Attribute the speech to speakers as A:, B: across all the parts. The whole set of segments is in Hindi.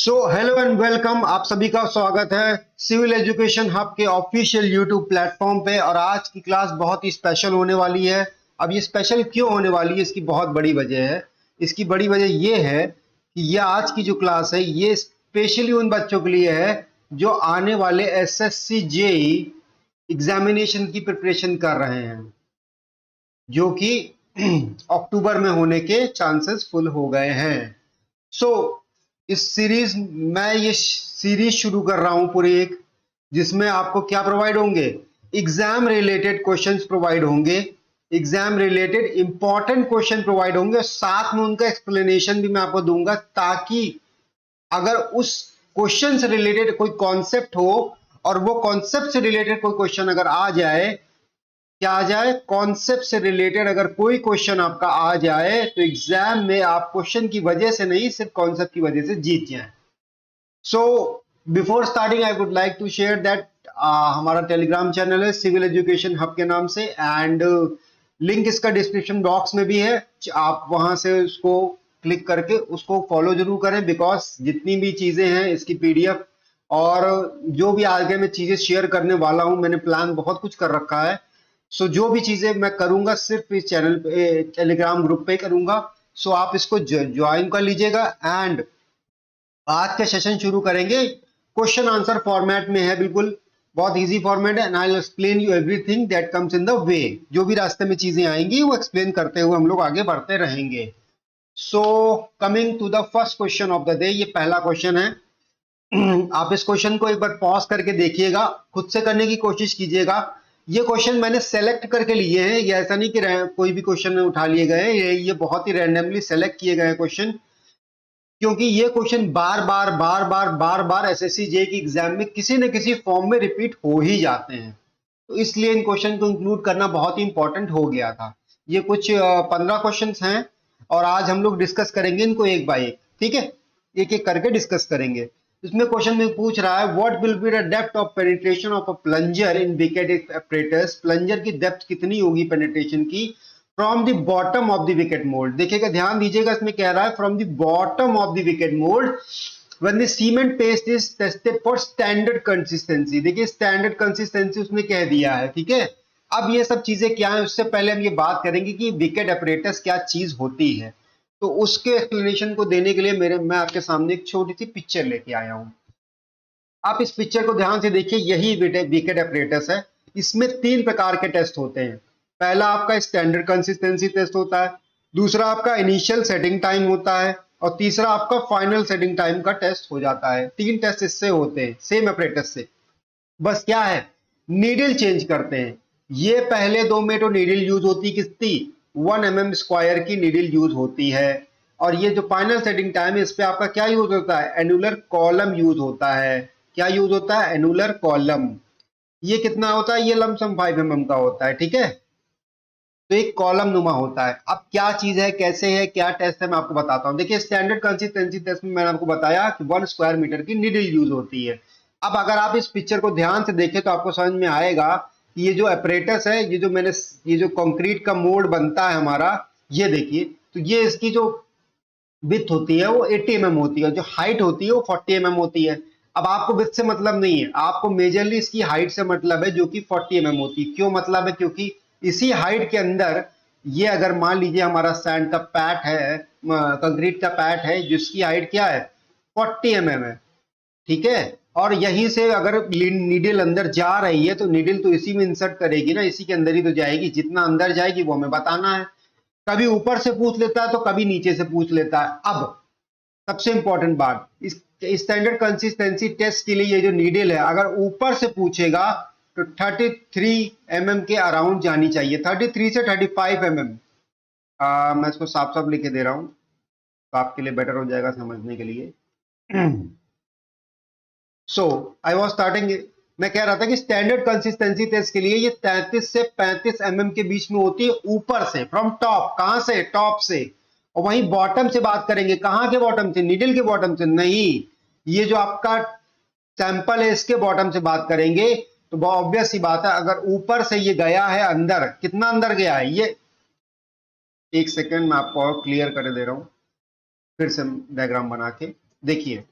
A: सो हेलो एंड वेलकम, आप सभी का स्वागत है सिविल एजुकेशन हब के ऑफिशियल यूट्यूब प्लेटफॉर्म पे। और आज की क्लास बहुत ही स्पेशल होने वाली है। अब ये स्पेशल क्यों होने वाली है, इसकी बहुत बड़ी वजह है। इसकी बड़ी वजह ये है कि ये आज की जो क्लास है ये स्पेशली उन बच्चों के लिए है जो आने वाले एसएससी जेई एग्जामिनेशन की प्रिपरेशन कर रहे हैं, जो कि अक्टूबर में होने के चांसेस फुल हो गए हैं। सो इस सीरीज मैं ये सीरीज शुरू कर रहा हूं पूरी एक, जिसमें आपको क्या प्रोवाइड होंगे, एग्जाम रिलेटेड क्वेश्चंस प्रोवाइड होंगे, exam related important question provide होंगे और साथ में उनका एक्सप्लेनेशन भी मैं आपको दूंगा, ताकि अगर उस क्वेश्चन से रिलेटेड कोई कॉन्सेप्ट हो और वो कॉन्सेप्ट से रिलेटेड कोई क्वेश्चन अगर आ जाए, क्या आ जाए, कॉन्सेप्ट से रिलेटेड अगर कोई क्वेश्चन आपका आ जाए तो एग्जाम में आप क्वेश्चन की वजह से नहीं, सिर्फ कॉन्सेप्ट की वजह से जीत जाए। So before starting I would like to share that हमारा टेलीग्राम चैनल है सिविल एजुकेशन हब के नाम से, एंड लिंक इसका डिस्क्रिप्शन बॉक्स में भी है। आप वहां से उसको क्लिक करके उसको फॉलो जरूर करें, बिकॉज जितनी भी चीजें हैं इसकी पीडीएफ और जो भी आगे मैं चीजें शेयर करने वाला हूं, मैंने प्लान बहुत कुछ कर रखा है। सो जो भी चीजें मैं करूंगा सिर्फ इस चैनल पे, टेलीग्राम ग्रुप पे करूंगा। सो आप इसको ज्वाइन कर लीजिएगा। एंड आज के सेशन शुरू करेंगे, क्वेश्चन आंसर फॉर्मेट में है, बिल्कुल बहुत इजी फॉर्मेट है। And I will explain you everything that comes in the way. जो भी रास्ते में चीजें आएंगी वो एक्सप्लेन करते हुए हम लोग आगे बढ़ते रहेंगे। So coming to the first question of the day, ये पहला क्वेश्चन है। आप इस क्वेश्चन को एक बार पॉज करके देखिएगा, खुद से करने की कोशिश कीजिएगा। ये क्वेश्चन मैंने सेलेक्ट करके लिए हैं, ये ऐसा नहीं कि कोई भी क्वेश्चन उठा लिए गए हैं, ये बहुत ही रैंडमली सेलेक्ट किए गए क्वेश्चन, क्योंकि ये क्वेश्चन बार बार एसएससी जे की एग्जाम में किसी न किसी फॉर्म में रिपीट हो ही जाते हैं। तो इसलिए इन क्वेश्चन को इंक्लूड करना बहुत ही इंपॉर्टेंट हो गया था। ये कुछ 15 क्वेश्चन हैं और आज हम लोग डिस्कस करेंगे इनको एक बाय एक, ठीक है, एक एक करके डिस्कस करेंगे। इसमें क्वेश्चन में पूछ रहा है, what will be the depth of penetration of a plunger in wicket apparatus। Plunger की डेप्थ कितनी होगी पेनिट्रेशन की from the bottom of the wicket mould. देखिएगा, ध्यान दीजिएगा, इसमें कह रहा है from the bottom of the wicket mould when the cement paste is tested for standard consistency। देखिए स्टैंडर्ड कंसिस्टेंसी उसने कह दिया है, ठीक है। अब ये सब चीजें क्या है, उससे पहले हम ये बात करेंगे कि विकेट अपरेटस क्या चीज होती है। तो उसके एक्सप्लेनेशन को देने के लिए मैं आपके सामने एक छोटी सी पिक्चर लेके आया हूं। आप इस पिक्चर को ध्यान से देखिए, यही विकेट अपरेटस है। इसमें तीन प्रकार के टेस्ट होते हैं। पहला आपका स्टैंडर्ड कंसिस्टेंसी टेस्ट होता है, दूसरा आपका इनिशियल सेटिंग टाइम होता है, और तीसरा आपका फाइनल सेटिंग टाइम का टेस्ट हो जाता है। तीन टेस्ट इससे होते हैं सेम अपरेटस से। बस क्या है, नीडल चेंज करते हैं। ये पहले दो में तो नीडल यूज होती कितनी, 1 mm स्क्वायर की नीडल यूज होती है। और ये जो फाइनल सेटिंग टाइम है, इस पे आपका क्या यूज होता है, एनुलर कॉलम यूज होता है। क्या यूज होता है, एनुलर कॉलम। ये कितना होता है, ये लमसम 5 mm का होता है, ठीक है। तो एक कॉलम नुमा होता है। अब क्या चीज है, कैसे है, क्या टेस्ट है, मैं आपको बताता हूं। देखिए स्टैंडर्ड कंसिस्टेंसी टेस्ट में मैंने आपको बताया कि 1 स्क्वायर मीटर की नीडल यूज होती है। अब अगर आप इस पिक्चर को ध्यान से देखें तो आपको समझ में आएगा कि ये जो अपरेटस है, ये जो कंक्रीट का मोल्ड बनता है हमारा, ये देखिए, तो ये इसकी जो विड्थ होती है वो 80 mm होती है, जो हाइट होती है वो 40 mm होती है। अब आपको विड्थ से मतलब नहीं है, आपको मेजरली इसकी हाइट से मतलब है, जो कि 40 mm होती है। क्यों मतलब है, क्योंकि इसी हाइट के अंदर ये अगर मान लीजिए हमारा सैंड का पैट है, कंक्रीट का पैट है, जिसकी हाइट क्या है, 40 mm है, ठीक है। और यहीं से अगर नीडल अंदर जा रही है तो नीडल तो इसी में इंसर्ट करेगी ना, इसी के अंदर ही तो जाएगी। जितना अंदर जाएगी वो हमें बताना है। कभी ऊपर से पूछ लेता है तो कभी नीचे से पूछ लेता है। अब सबसे इंपॉर्टेंट बात, इस स्टैंडर्ड कंसिस्टेंसी टेस्ट के लिए ये जो नीडल है, अगर ऊपर से पूछेगा तो 33 mm के अराउंड जानी चाहिए, 33 से 35 mm। मैं इसको साफ साफ लिखे दे रहा हूं तो आपके लिए बेटर हो जाएगा समझने के लिए। सो आई वॉज स्टार्टिंग, मैं कह रहा था कि स्टैंडर्ड कंसिस्टेंसी टेस्ट के लिए ये 33 से 35 mm के बीच में होती है, ऊपर से, फ्रॉम टॉप। कहां से, टॉप से। और वहीं बॉटम से बात करेंगे, कहां के बॉटम से, नीडल के बॉटम से नहीं, ये जो आपका सैंपल है इसके बॉटम से बात करेंगे। तो बहुत ऑब्वियस सी बात है, अगर ऊपर से ये गया है अंदर, कितना अंदर गया है ये, एक सेकेंड मैं आपको और क्लियर कर दे रहा हूं, फिर से डायग्राम बना के देखिए।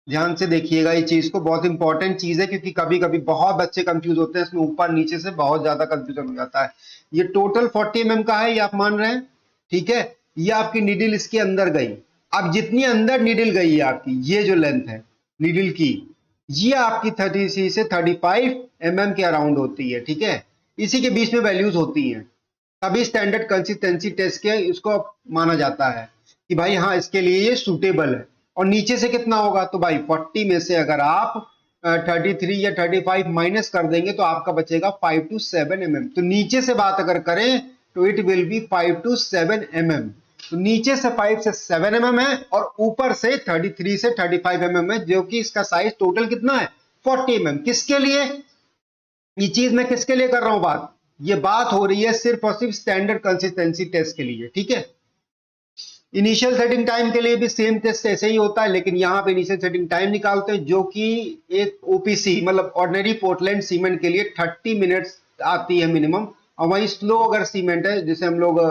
A: ध्यान से देखिएगा ये चीज को, बहुत इंपॉर्टेंट चीज है, क्योंकि कभी कभी बहुत बच्चे कंफ्यूज होते हैं इसमें, ऊपर नीचे से बहुत ज्यादा कंफ्यूजन हो जाता है। ये टोटल 40 mm का है, ये आप मान रहे हैं, ठीक है। ये आपकी नीडल इसके अंदर गई। अब जितनी अंदर नीडल गई है आपकी, ये जो लेंथ है नीडल की, ये आपकी 30 से 35 mm के अराउंड होती है, ठीक है। इसी के बीच में वैल्यूज होती हैं, तभी स्टैंडर्ड कंसिस्टेंसी टेस्ट के इसको माना जाता है कि भाई हाँ इसके लिए ये सूटेबल है। और नीचे से कितना होगा, तो भाई 40 में से अगर आप 33 या 35 माइनस कर देंगे तो आपका बचेगा 5 to 7 mm। तो नीचे से बात अगर करें तो it will be 5 to 7 mm। तो नीचे से 5 से 7 mm है, और ऊपर से 33 से 35 mm है, जो कि इसका साइज टोटल कितना है, 40 mm। किसके लिए ये चीज, मैं किसके लिए कर रहा हूं बात, ये बात हो रही है सिर्फ और सिर्फ स्टैंडर्ड कंसिस्टेंसी टेस्ट के लिए, ठीक है। इनिशियल सेटिंग टाइम के लिए भी सेम टेस्ट ऐसे ही होता है, लेकिन यहाँ पे इनिशियल सेटिंग टाइम निकालते हैं, जो कि एक ओपीसी मतलब ऑर्डिनरी पोर्टलैंड सीमेंट के लिए 30 मिनट्स आती है मिनिमम। और वहीं स्लो अगर सीमेंट है, जिसे हम लोग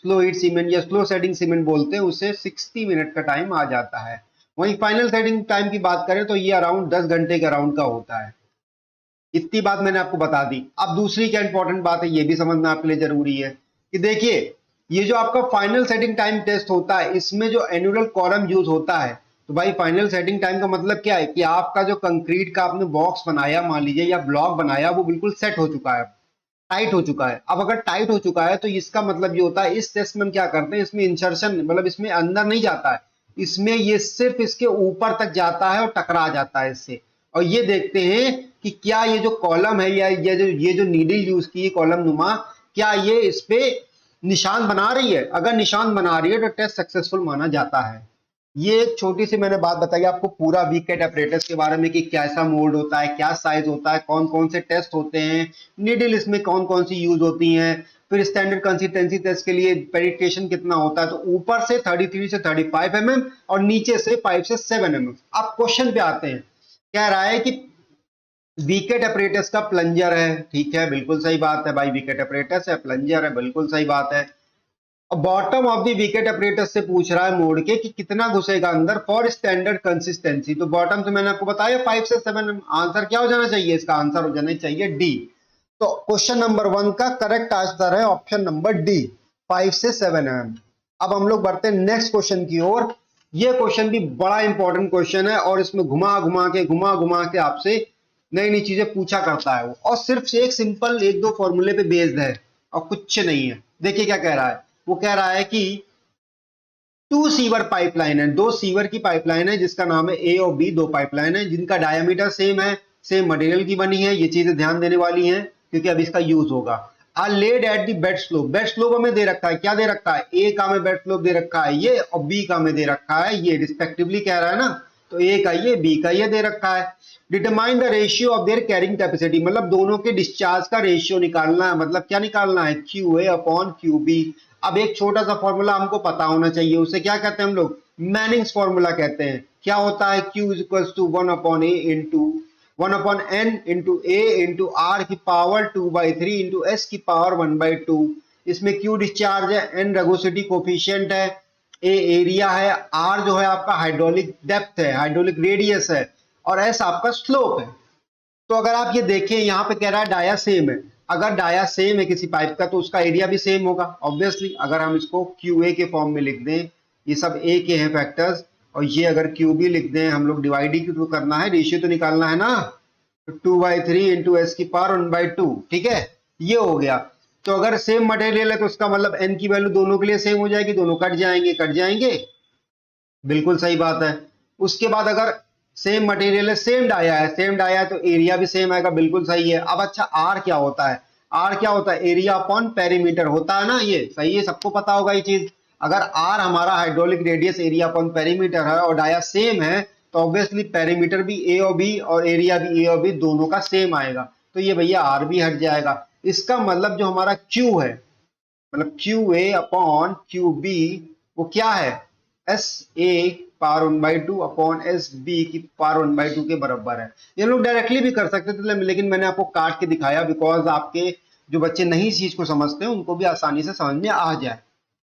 A: स्लो हीट सीमेंट या स्लो सेटिंग सीमेंट बोलते हैं, उससे 60 मिनट का टाइम आ जाता है। वहीं फाइनल सेटिंग टाइम की बात करें तो ये अराउंड 10 घंटे के अराउंड का होता है। इतनी बात मैंने आपको बता दी। अब दूसरी क्या इंपॉर्टेंट बात है, ये भी समझना आपके लिए जरूरी है कि देखिए, ये जो आपका फाइनल सेटिंग टाइम टेस्ट होता है, इसमें जो एनुअल कॉलम यूज होता है, तो भाई फाइनल सेटिंग टाइम का मतलब क्या है कि आपका जो कंक्रीट का आपने बॉक्स बनाया मान लीजिए या ब्लॉक बनाया, वो बिल्कुल सेट हो चुका है, टाइट हो चुका है। अब अगर टाइट हो चुका है तो इसका मतलब ये होता है, इस टेस्ट में हम क्या करते हैं, इसमें इंसर्शन मतलब इसमें अंदर नहीं जाता है, इसमें ये सिर्फ इसके ऊपर तक जाता है और टकरा जाता है इससे। और ये देखते हैं कि क्या ये जो कॉलम है या ये जो नीडल यूज की कॉलम नुमा, क्या ये इस पे निशान बना रही है। अगर निशान बना रही है तो टेस्ट सक्सेसफुल माना जाता है। ये एक छोटी सी मैंने बात बताई आपको पूरा वीकेट अपरेटस के बारे में कि कैसा मोल्ड होता है, क्या साइज होता है, कौन कौन से टेस्ट होते हैं, नीडल इसमें कौन कौन सी यूज होती हैं, फिर स्टैंडर्ड कंसिस्टेंसी टेस्ट के लिए पेनिट्रेशन कितना होता है। तो ऊपर से 33 से 35 mm और नीचे से 5 से 7 mm। अब क्वेश्चन पे आते हैं, कह रहा है कि वीकेट अपरेटस का प्लंजर है, ठीक है, बिल्कुल सही बात है भाई, वीकेट अपरेटस है, प्लंजर है, बिल्कुल सही बात है। Bottom of the wicket apparatus से पूछ रहा है मोड़ के कि कितना घुसेगा अंदर फॉर स्टैंडर्ड कंसिस्टेंसी। तो बॉटम से मैंने आपको बताया 5 से 7। आंसर क्या हो जाना चाहिए, इसका आंसर हो जाना चाहिए डी। तो क्वेश्चन नंबर 1 का करेक्ट आंसर है ऑप्शन नंबर डी, 5 से 7 mm। अब हम लोग बढ़ते हैं नेक्स्ट क्वेश्चन की ओर। ये क्वेश्चन भी बड़ा इंपॉर्टेंट क्वेश्चन है, और इसमें घुमा घुमा के आपसे नई नई चीजें पूछा करता है वो, और सिर्फ एक सिंपल एक दो फॉर्मूले पे बेस्ड है और कुछ नहीं है। देखिए क्या कह रहा है, वो कह रहा है कि 2 सीवर पाइपलाइन है, 2 सीवर की पाइपलाइन है, जिसका नाम है ए और बी, 2 पाइपलाइन है जिनका डायमीटर सेम है, सेम मटेरियल की बनी है। ये चीजें ध्यान देने वाली हैं क्योंकि अब इसका यूज होगा। Are laid at the bed slope, bed slope हमें दे रखा है, क्या दे रखा है, ए का हमें बेड स्लोप दे रखा है ये, और बी का हमें दे रखा है ये, रिस्पेक्टिवली कह रहा है ना, तो ए का ये बी का ये दे रखा है। Determine the ratio of their carrying capacity, मतलब दोनों के डिस्चार्ज का रेशियो निकालना है, मतलब क्या निकालना है, Q A upon Q B. अब एक छोटा सा फॉर्मूला हमको पता होना चाहिए, उसे क्या कहते हैं हम लोग, मैनिंग्स फॉर्मूला कहते हैं। क्या होता है, Q is equal to 1 upon A into 1 upon N into A into R की पावर 2/3 इंटू एस की पावर 1/2। इसमें Q डिस्चार्ज है, N रगोसिटी कोफिशियंट है, ए एरिया है, आर जो है आपका हाइड्रोलिक डेप्थ है, हाइड्रोलिक रेडियस है, और एस आपका स्लोप है। तो अगर आप ये देखें, यहाँ पे कह रहा है डाया सेम है। अगर डाया सेम है किसी पाइप का तो उसका एरिया भी सेम होगा ऑब्वियसली। अगर हम इसको क्यू ए के फॉर्म में लिख दें, ये सब ए के हैं फैक्टर्स, और ये अगर क्यू बी लिख दें, हम लोग डिवाइड ही क्यों करना है, रेशियो तो निकालना है ना, तो 2/3 इंटू एस की पावर 1/2, ठीक है, ये हो गया। तो अगर सेम मटेरियल है तो उसका मतलब एन की वैल्यू दोनों के लिए सेम हो जाएगी, दोनों कट जाएंगे, बिल्कुल सही बात है। उसके बाद अगर सेम मटेरियल है, सेम डाया है तो एरिया भी सेम आएगा, बिल्कुल सही है। अब अच्छा आर क्या होता है, आर क्या होता है, एरिया अपॉन पेरीमीटर होता है ना, ये सही है, सबको पता होगा ये चीज। अगर आर हमारा hydraulic radius area upon perimeter है और डाया सेम है, तो ऑब्वियसली पेरीमीटर भी ए और बी और एरिया भी ए और बी दोनों का सेम आएगा, तो ये भैया आर भी हट जाएगा। इसका मतलब जो हमारा क्यू है, मतलब Q A upon Q B, वो क्या है, S A power 1/2 upon S B की पावर 1/2 के बराबर है। ये लोग डायरेक्टली भी कर सकते थे, लेकिन मैंने आपको काट के दिखाया बिकॉज आपके जो बच्चे नहीं इस चीज को समझते हैं उनको भी आसानी से समझ में आ जाए।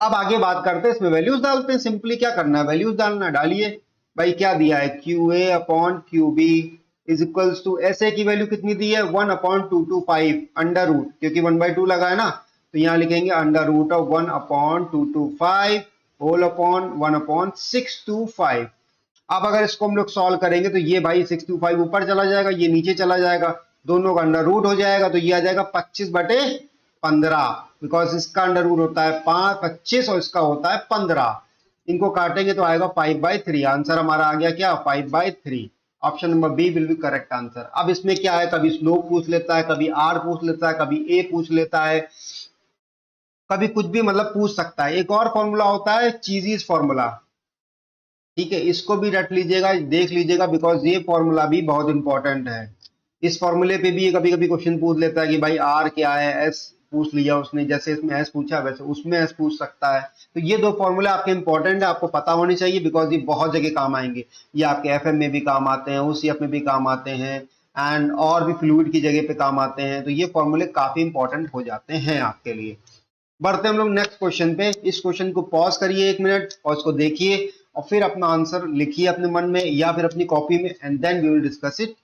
A: अब आगे बात करते हैं, इसमें वैल्यूज डालते हैं। सिंपली क्या करना है, वैल्यूज डालना है। डालिए भाई, क्या दिया है, Q A upon Q B is equals to, S A की वैल्यू कितनी दी है, 1/225 अंडर रूट, क्योंकि 1/2 लगा है ना, तो यहाँ लिखेंगे under root of 1/225 whole upon 1/625। अब अगर इसको हम लोग सॉल्व करेंगे तो ये भाई 625 ऊपर चला जाएगा, ये नीचे चला जाएगा, दोनों का अंडर रूट हो जाएगा, तो ये आ जाएगा 25/15, बिकॉज इसका अंडर रूट होता है 25 और इसका होता है 15। इनको काटेंगे तो आएगा 5/3। आंसर हमारा आ गया क्या, 5/3। Option number B will be correct answer. अब इसमें क्या है, कभी स्लोप पूछ लेता है, कभी आर पूछ लेता है, कभी ए पूछ लेता है, कभी कुछ भी मतलब पूछ सकता है। एक और फॉर्मूला होता है चीजीज फॉर्मूला, ठीक है, इसको भी रट लीजिएगा, देख लीजिएगा, बिकॉज ये फॉर्मूला भी बहुत इंपॉर्टेंट है। इस फॉर्मूले पे भी कभी कभी क्वेश्चन पूछ लेता है कि भाई आर क्या है, एस पूछ लिया उसने, जैसे इसमें एस पूछा वैसे उसमें एस पूछ सकता है। तो ये दो फॉर्मूले आपके इंपॉर्टेंट है, आपको पता होने चाहिए, बिकॉज ये बहुत जगह काम आएंगे। ये आपके एफएम में भी काम आते हैं, ओसीएफ में भी काम आते हैं, एंड और भी फ्लूइड की जगह पे काम आते हैं। तो ये फॉर्मूले काफी इंपॉर्टेंट हो जाते हैं आपके लिए। बढ़ते हम लोग नेक्स्ट क्वेश्चन पे। इस क्वेश्चन को पॉज करिए 1 मिनट और इसको देखिए और फिर अपना आंसर लिखिए अपने मन में या फिर अपनी कॉपी में, and then we will discuss it.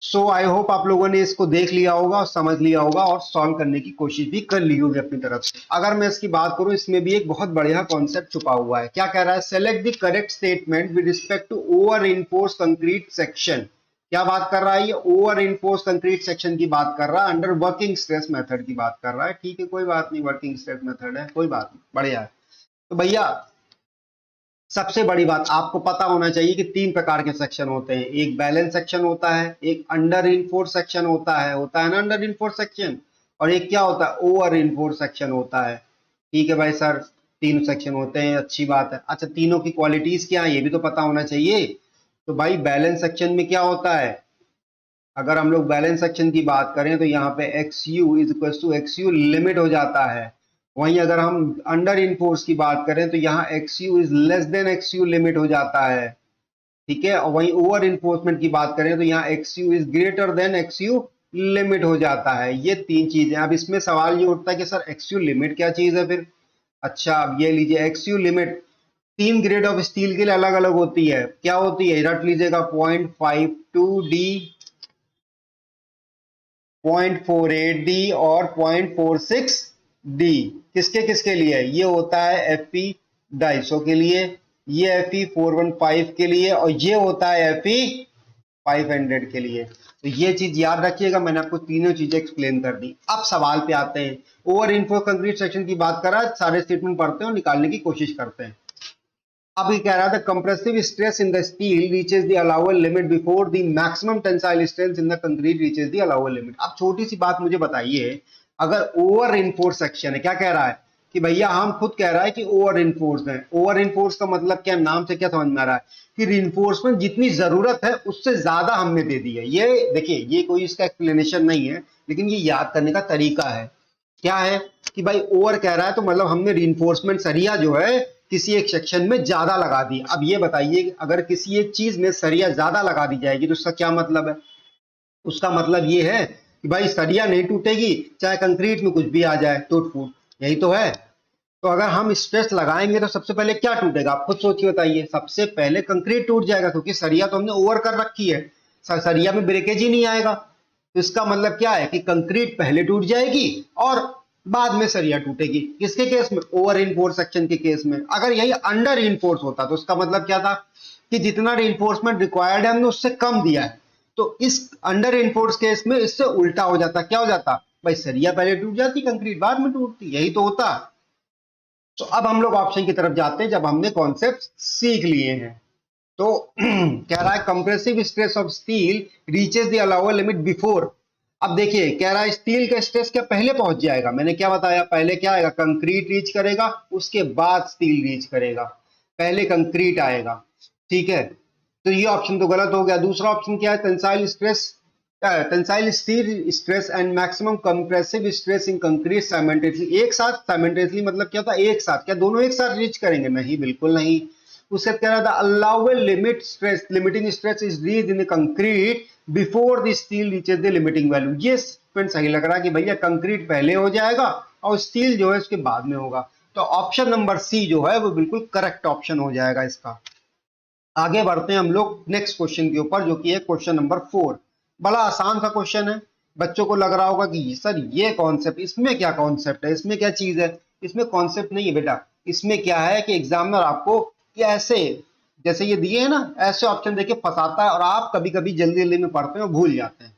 A: So I hope आप लोगों ने इसको देख लिया होगा और समझ लिया होगा और सॉल्व करने की कोशिश भी कर ली होगी अपनी तरफ से। अगर मैं इसकी बात करूं, इसमें भी एक बहुत बढ़िया कॉन्सेप्ट छुपा हुआ है। क्या कह रहा है, select the correct statement with respect to over reinforce concrete section. क्या बात कर रहा है ये, ओवर रिइंफोर्स कंक्रीट सेक्शन की बात कर रहा है, अंडर वर्किंग स्ट्रेस मेथड की बात कर रहा है। ठीक है, कोई बात नहीं, वर्किंग स्ट्रेस मेथड है, कोई बात नहीं, बढ़िया है। तो भैया सबसे बड़ी बात आपको पता होना चाहिए कि 3 प्रकार के सेक्शन होते हैं। एक बैलेंस सेक्शन होता है, एक अंडर इनफोर्स सेक्शन होता है ना अंडर इनफोर्स सेक्शन, और एक क्या होता है, ओवर इनफोर्स सेक्शन होता है। ठीक है भाई सर, 3 सेक्शन होते हैं, अच्छी बात है। अच्छा, तीनों की क्वालिटीज क्या है ये भी तो पता होना चाहिए। तो भाई बैलेंस सेक्शन में क्या होता है, अगर हम लोग बैलेंस सेक्शन की बात करें तो यहाँ पे X U is equal to X U limit हो जाता है। वहीं अगर हम अंडर इनफोर्स की बात करें तो यहाँ x U is less then x U limit हो जाता है। ठीक है, और वहीं ओवर इन्फोर्समेंट की बात करें तो यहाँ x U is greater than x U limit हो जाता है। ये 3 चीजें। अब इसमें सवाल ये उठता है कि सर एक्स यू लिमिट क्या चीज है फिर। अच्छा, अब ये लीजिए x U limit 3 grade of steel के लिए अलग अलग होती है। क्या होती है, रट लीजिएगा, 0.52D, 0.48D और 0.46D। किसके किसके लिए, ये होता है एफई 250 के लिए, ये एफई 415 के लिए, और ये होता है एफई 500 के लिए। तो ये चीज याद रखिएगा, मैंने आपको तीनों चीजें एक्सप्लेन कर दी। अब सवाल पे आते हैं। ओवर इन्फो कंक्रीट सेक्शन की बात कर रहा है, सारे स्टेटमेंट पढ़ते हैं और निकालने की कोशिश करते हैं। अब ये कह रहा था compressive stress in the steel reaches the allowable limit before the maximum tensile strength in the concrete reaches the allowable limit. अब छोटी सी बात मुझे बताइए, अगर ओवर इनफोर्स सेक्शन है, क्या कह रहा है कि भैया हम खुद कह रहा है कि ओवर इनफोर्स है। ओवर इनफोर्स का मतलब क्या, नाम से क्या समझ में आ रहा है कि रिइंफोर्समेंट जितनी जरूरत है उससे ज्यादा हमने दे दी है। ये देखिए, ये कोई इसका एक्सप्लेनेशन नहीं है, लेकिन ये याद करने का तरीका है। क्या है कि भाई ओवर कह रहा है तो मतलब हमने रिइंफोर्समेंट सरिया जो है किसी एक सेक्शन में ज्यादा लगा दी। अब ये बताइए, अगर किसी एक चीज में सरिया ज्यादा लगा दी जाएगी तो उसका क्या मतलब है, उसका मतलब ये है कि भाई सरिया नहीं टूटेगी, चाहे कंक्रीट में कुछ भी आ जाए, टूट फूट, यही तो है। तो अगर हम स्ट्रेस लगाएंगे तो सबसे पहले क्या टूटेगा, आप खुद सोचिए, बताइए। सबसे पहले कंक्रीट टूट जाएगा, क्योंकि सरिया तो हमने ओवर कर रखी है, सरिया में ब्रेकेज ही नहीं आएगा। तो इसका मतलब क्या है कि कंक्रीट पहले टूट जाएगी और बाद में सरिया टूटेगी। किसके केस में, ओवर इनफोर्स सेक्शन के केस में। अगर यही अंडर इनफोर्स होता तो उसका मतलब क्या था कि जितना रिइंफोर्समेंट रिक्वायर्ड है हमने उससे कम दिया है। तो इस अंडर इनफोर्स केस में इससे उल्टा हो जाता, क्या हो जाता भाई, सरिया पहले टूट जाती, कंक्रीट बाद में टूटती, यही तो होता। तो अब हम लोग ऑप्शन की तरफ जाते हैं जब हमने कॉन्सेप्ट सीख लिए हैं। तो कह रहा है compressive stress of steel reaches the allowable limit before. अब देखिए, कह रहा है स्टील का स्ट्रेस क्या पहले पहुंच जाएगा, मैंने क्या बताया, पहले क्या आएगा, कंक्रीट रीच करेगा, उसके बाद स्टील रीच करेगा, पहले कंक्रीट आएगा। ठीक है, तो ये ऑप्शन तो गलत हो गया। दूसरा ऑप्शन क्या है, tensile stress, tensile steel stress and maximum compressive stress in concrete simultaneously. एक साथ, साइमल्टेनियसली मतलब क्या होता है, एक साथ, क्या दोनों एक साथ रीच करेंगे, नहीं, बिल्कुल नहीं। उससे कह रहा था allowable limit stress, limiting stress is reach in the concrete before the steel reaches the limiting value. ये पॉइंट सही लग रहा है कि भैया कंक्रीट पहले हो जाएगा और स्टील जो है उसके बाद में होगा। तो ऑप्शन नंबर सी जो है वो बिल्कुल करेक्ट ऑप्शन हो जाएगा इसका। आगे बढ़ते हैं हम लोग नेक्स्ट क्वेश्चन के ऊपर, जो कि है क्वेश्चन नंबर 4। बड़ा आसान सा क्वेश्चन है। बच्चों को लग रहा होगा कि सर ये कॉन्सेप्ट, इसमें क्या कॉन्सेप्ट है, इसमें क्या चीज है। इसमें कॉन्सेप्ट नहीं है बेटा। इसमें क्या है कि एग्जामिनर आपको कैसे, जैसे ये दिए हैं ना, ऐसे ऑप्शन देके फंसाता है और आप कभी कभी जल्दी जल्दी में पढ़ते हैं और भूल जाते हैं।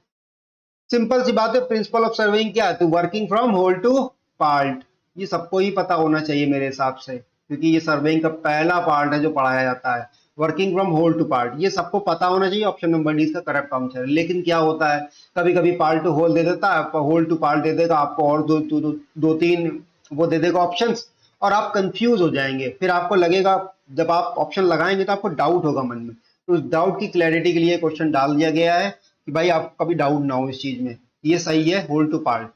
A: सिंपल सी बात है, प्रिंसिपल ऑफ सर्वेइंग क्या है, तो working from whole to part. ये सबको ही पता होना चाहिए मेरे हिसाब से, क्योंकि ये सर्वेइंग का पहला पार्ट है जो पढ़ाया जाता है। Working from whole to part, ये सबको पता होना चाहिए। ऑप्शन नंबर डी इसका करेक्ट आंसर है। लेकिन क्या होता है, कभी कभी पार्ट टू होल दे देता है, होल टू पार्ट दे देगा आपको, और दो तीन वो दे देगा ऑप्शंस, और आप कंफ्यूज हो जाएंगे। फिर आपको लगेगा, जब आप ऑप्शन लगाएंगे तो आपको डाउट होगा मन में। तो उस डाउट की क्लैरिटी के लिए क्वेश्चन डाल दिया गया है कि भाई आपको कभी डाउट ना हो इस चीज में। ये सही है, होल टू पार्ट।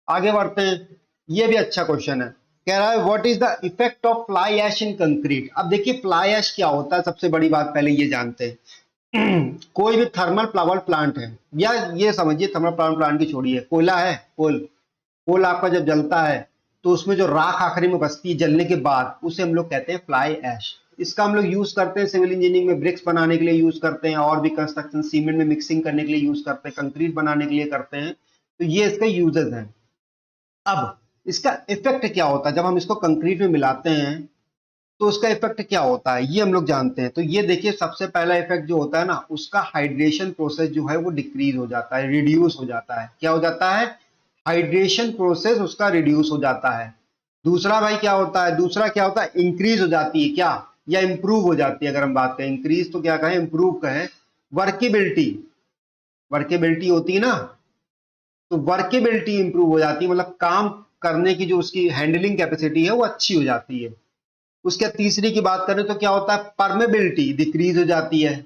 A: आगे बढ़ते हैं। ये भी अच्छा क्वेश्चन है। कह रहा है what is the effect of fly ash in concrete. अब देखिए फ्लाई ऐश क्या होता है, सबसे बड़ी बात पहले ये जानते हैं। कोई भी थर्मल पावर प्लांट है, या ये समझिए थर्मल पावर प्लांट की छोड़िए, कोयला है, कोल कोल आपका जब जलता है तो उसमें जो राख आखिरी में बचती है जलने के बाद, उसे हम लोग कहते हैं फ्लाई ऐश। इसका हम लोग यूज करते हैं सिविल इंजीनियरिंग में, ब्रिक्स बनाने के लिए यूज करते हैं, और भी कंस्ट्रक्शन सीमेंट में मिक्सिंग करने के लिए यूज करते हैं, कंक्रीट बनाने के लिए करते हैं। तो ये इसका यूजेस है। अब इसका इफेक्ट क्या होता है जब हम इसको कंक्रीट में मिलाते हैं, तो उसका इफेक्ट क्या होता है ये हम लोग जानते हैं। तो ये देखिए सबसे पहला इफेक्ट जो होता है ना, उसका हाइड्रेशन प्रोसेस जो है वो डिक्रीज हो जाता है, रिड्यूस हो जाता है। क्या हो जाता है, हाइड्रेशन प्रोसेस उसका रिड्यूस हो जाता है। दूसरा भाई क्या होता है, दूसरा क्या होता है, इंक्रीज हो जाती है क्या, या इंप्रूव हो जाती है। अगर हम बात करें इंक्रीज तो क्या कहें, इंप्रूव कहें। वर्केबिलिटी, वर्केबिलिटी होती है ना, तो वर्केबिलिटी इंप्रूव हो जाती है, मतलब काम करने की जो उसकी हैंडलिंग कैपेसिटी है वो अच्छी हो जाती है। उसके तीसरी की बात करें तो क्या होता है, परमेबिलिटी डिक्रीज हो जाती है।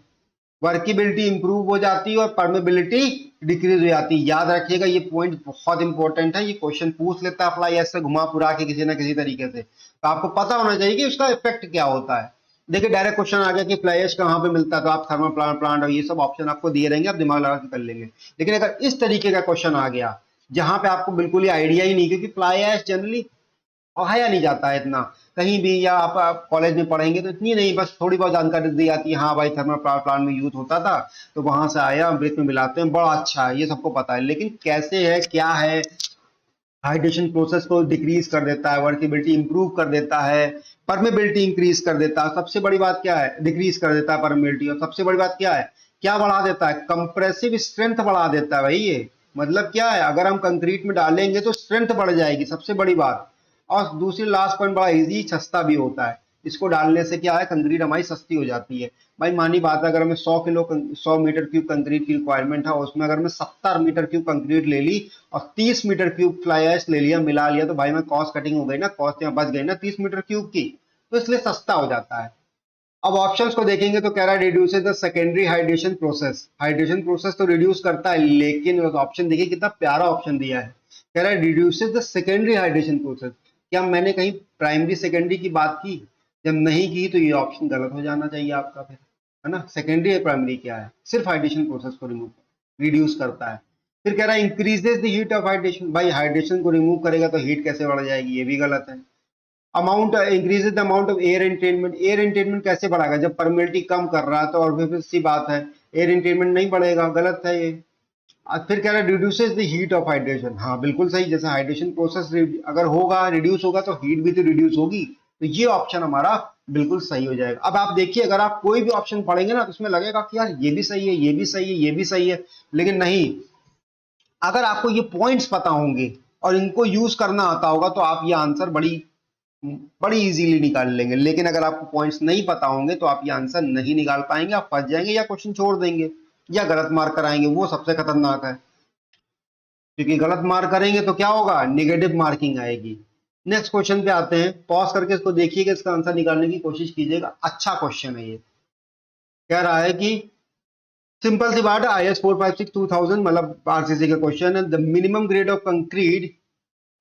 A: वर्केबिलिटी इंप्रूव हो जाती है और परमेबिलिटी डिक्रीज हो जाती है। याद रखिएगा ये पॉइंट बहुत इंपॉर्टेंट है, ये क्वेश्चन पूछ लेता है फ्लाई ऐसे घुमा फिरा के किसी ना किसी तरीके से। तो आपको पता होना चाहिए कि उसका इफेक्ट क्या होता है। देखिए डायरेक्ट क्वेश्चन आ गया कि फ्लाई ऐश कहाँ पे मिलता है, तो आप थर्मल प्लांट प्लांट और ये सब ऑप्शन आपको दिए रहेंगे, आप दिमाग लगा के कर लेंगे। लेकिन अगर इस तरीके का क्वेश्चन आ गया जहां पे आपको बिल्कुल ही आइडिया ही नहीं, क्योंकि फ्लाई ऐश जनरली पढ़ाया नहीं जाता है इतना कहीं भी, या आप कॉलेज में पढ़ेंगे तो इतनी नहीं, बस थोड़ी बहुत जानकारी दी जाती है, हाँ भाई थर्मल पावर प्लांट में यूज होता था तो वहां से आया, ब्रिक में मिलाते हैं, बड़ा अच्छा है, ये सबको पता है। लेकिन कैसे है, क्या है, हाइड्रेशन प्रोसेस को डिक्रीज कर देता है, वर्केबिलिटी इंप्रूव कर देता है, परमेबिलिटी इंक्रीज कर देता है, सबसे बड़ी बात क्या है, डिक्रीज कर देता है परमेबिलिटी, और सबसे बड़ी बात क्या है, क्या बढ़ा देता है, कंप्रेसिव स्ट्रेंथ बढ़ा देता है भाई। ये मतलब क्या है, अगर हम कंक्रीट में डालेंगे तो स्ट्रेंथ बढ़ जाएगी, सबसे बड़ी बात। और दूसरी लास्ट पॉइंट, बड़ा इजी सस्ता भी होता है। इसको डालने से क्या है, कंक्रीट हमारी सस्ती हो जाती है। भाई मानी बात है, अगर हमें 100 मीटर क्यूब कंक्रीट की रिक्वायरमेंट है, उसमें अगर मैं 70 मीटर क्यूब कंक्रीट ले ली और 30 मीटर क्यूब फ्लाई ऐश ले लिया, मिला लिया, तो भाई मैं कॉस्ट कटिंग हो गई ना, कॉस्ट यहाँ बच गई ना 30 मीटर क्यूब की, तो इसलिए सस्ता हो जाता है। अब ऑप्शंस को देखेंगे तो कह रहा है reduces the secondary hydration process. Hydration process तो रिड्यूस करता है, लेकिन ऑप्शन देखिए कितना प्यारा ऑप्शन दिया है, कह रहा है reduces the secondary hydration process. क्या मैंने कहीं प्राइमरी सेकेंडरी की बात की, जब नहीं की तो ये ऑप्शन गलत हो जाना चाहिए आपका फिर, है ना। सेकेंडरी या प्राइमरी क्या है, सिर्फ हाइड्रेशन प्रोसेस को रिमूव रिड्यूस करता है। फिर कह रहा है increases the heat of hydration. भाई हाइड्रेशन को रिमूव करेगा तो हीट कैसे बढ़ जाएगी, ये भी गलत है। Amount increases the amount of air attainment. Air attainment कैसे बढ़ाएगा, जब परमिलिटी कम कर रहा है तो और फिर सी बात है एयर एंटेनमेंट नहीं बढ़ेगा, गलत है ये। फिर कह रहा है reduces the heat of hydration. हाँ बिल्कुल सही, जैसे हाइड्रेशन प्रोसेस अगर होगा, रिड्यूस होगा, तो हीट भी तो रिड्यूस होगी। तो ये ऑप्शन हमारा बिल्कुल सही हो जाएगा। अब आप देखिए, अगर आप कोई भी ऑप्शन पढ़ेंगे ना तो उसमें लगेगा कि यार ये भी सही है, ये भी सही है, ये भी सही है, लेकिन नहीं, अगर आपको ये पॉइंट्स पता होंगे और इनको यूज करना आता होगा तो आप ये आंसर बड़ी बड़ी इजीली निकाल लेंगे। लेकिन अगर आपको पॉइंट्स नहीं पता होंगे तो आप ये आंसर नहीं निकाल पाएंगे, आप फंस जाएंगे, या क्वेश्चन छोड़ देंगे, या गलत मार्क कराएंगे, वो सबसे खतरनाक है। क्योंकि गलत मार्क करेंगे तो क्या होगा, निगेटिव मार्किंग आएगी। नेक्स्ट क्वेश्चन पे आते हैं, पॉज करके इसको देखिएगा, इसका आंसर निकालने की कोशिश कीजिएगा। अच्छा क्वेश्चन है ये। कह रहा है कि सिंपल सी बात है, IS 456-2000 मतलब आरसीसी का क्वेश्चन है, the minimum grade of concrete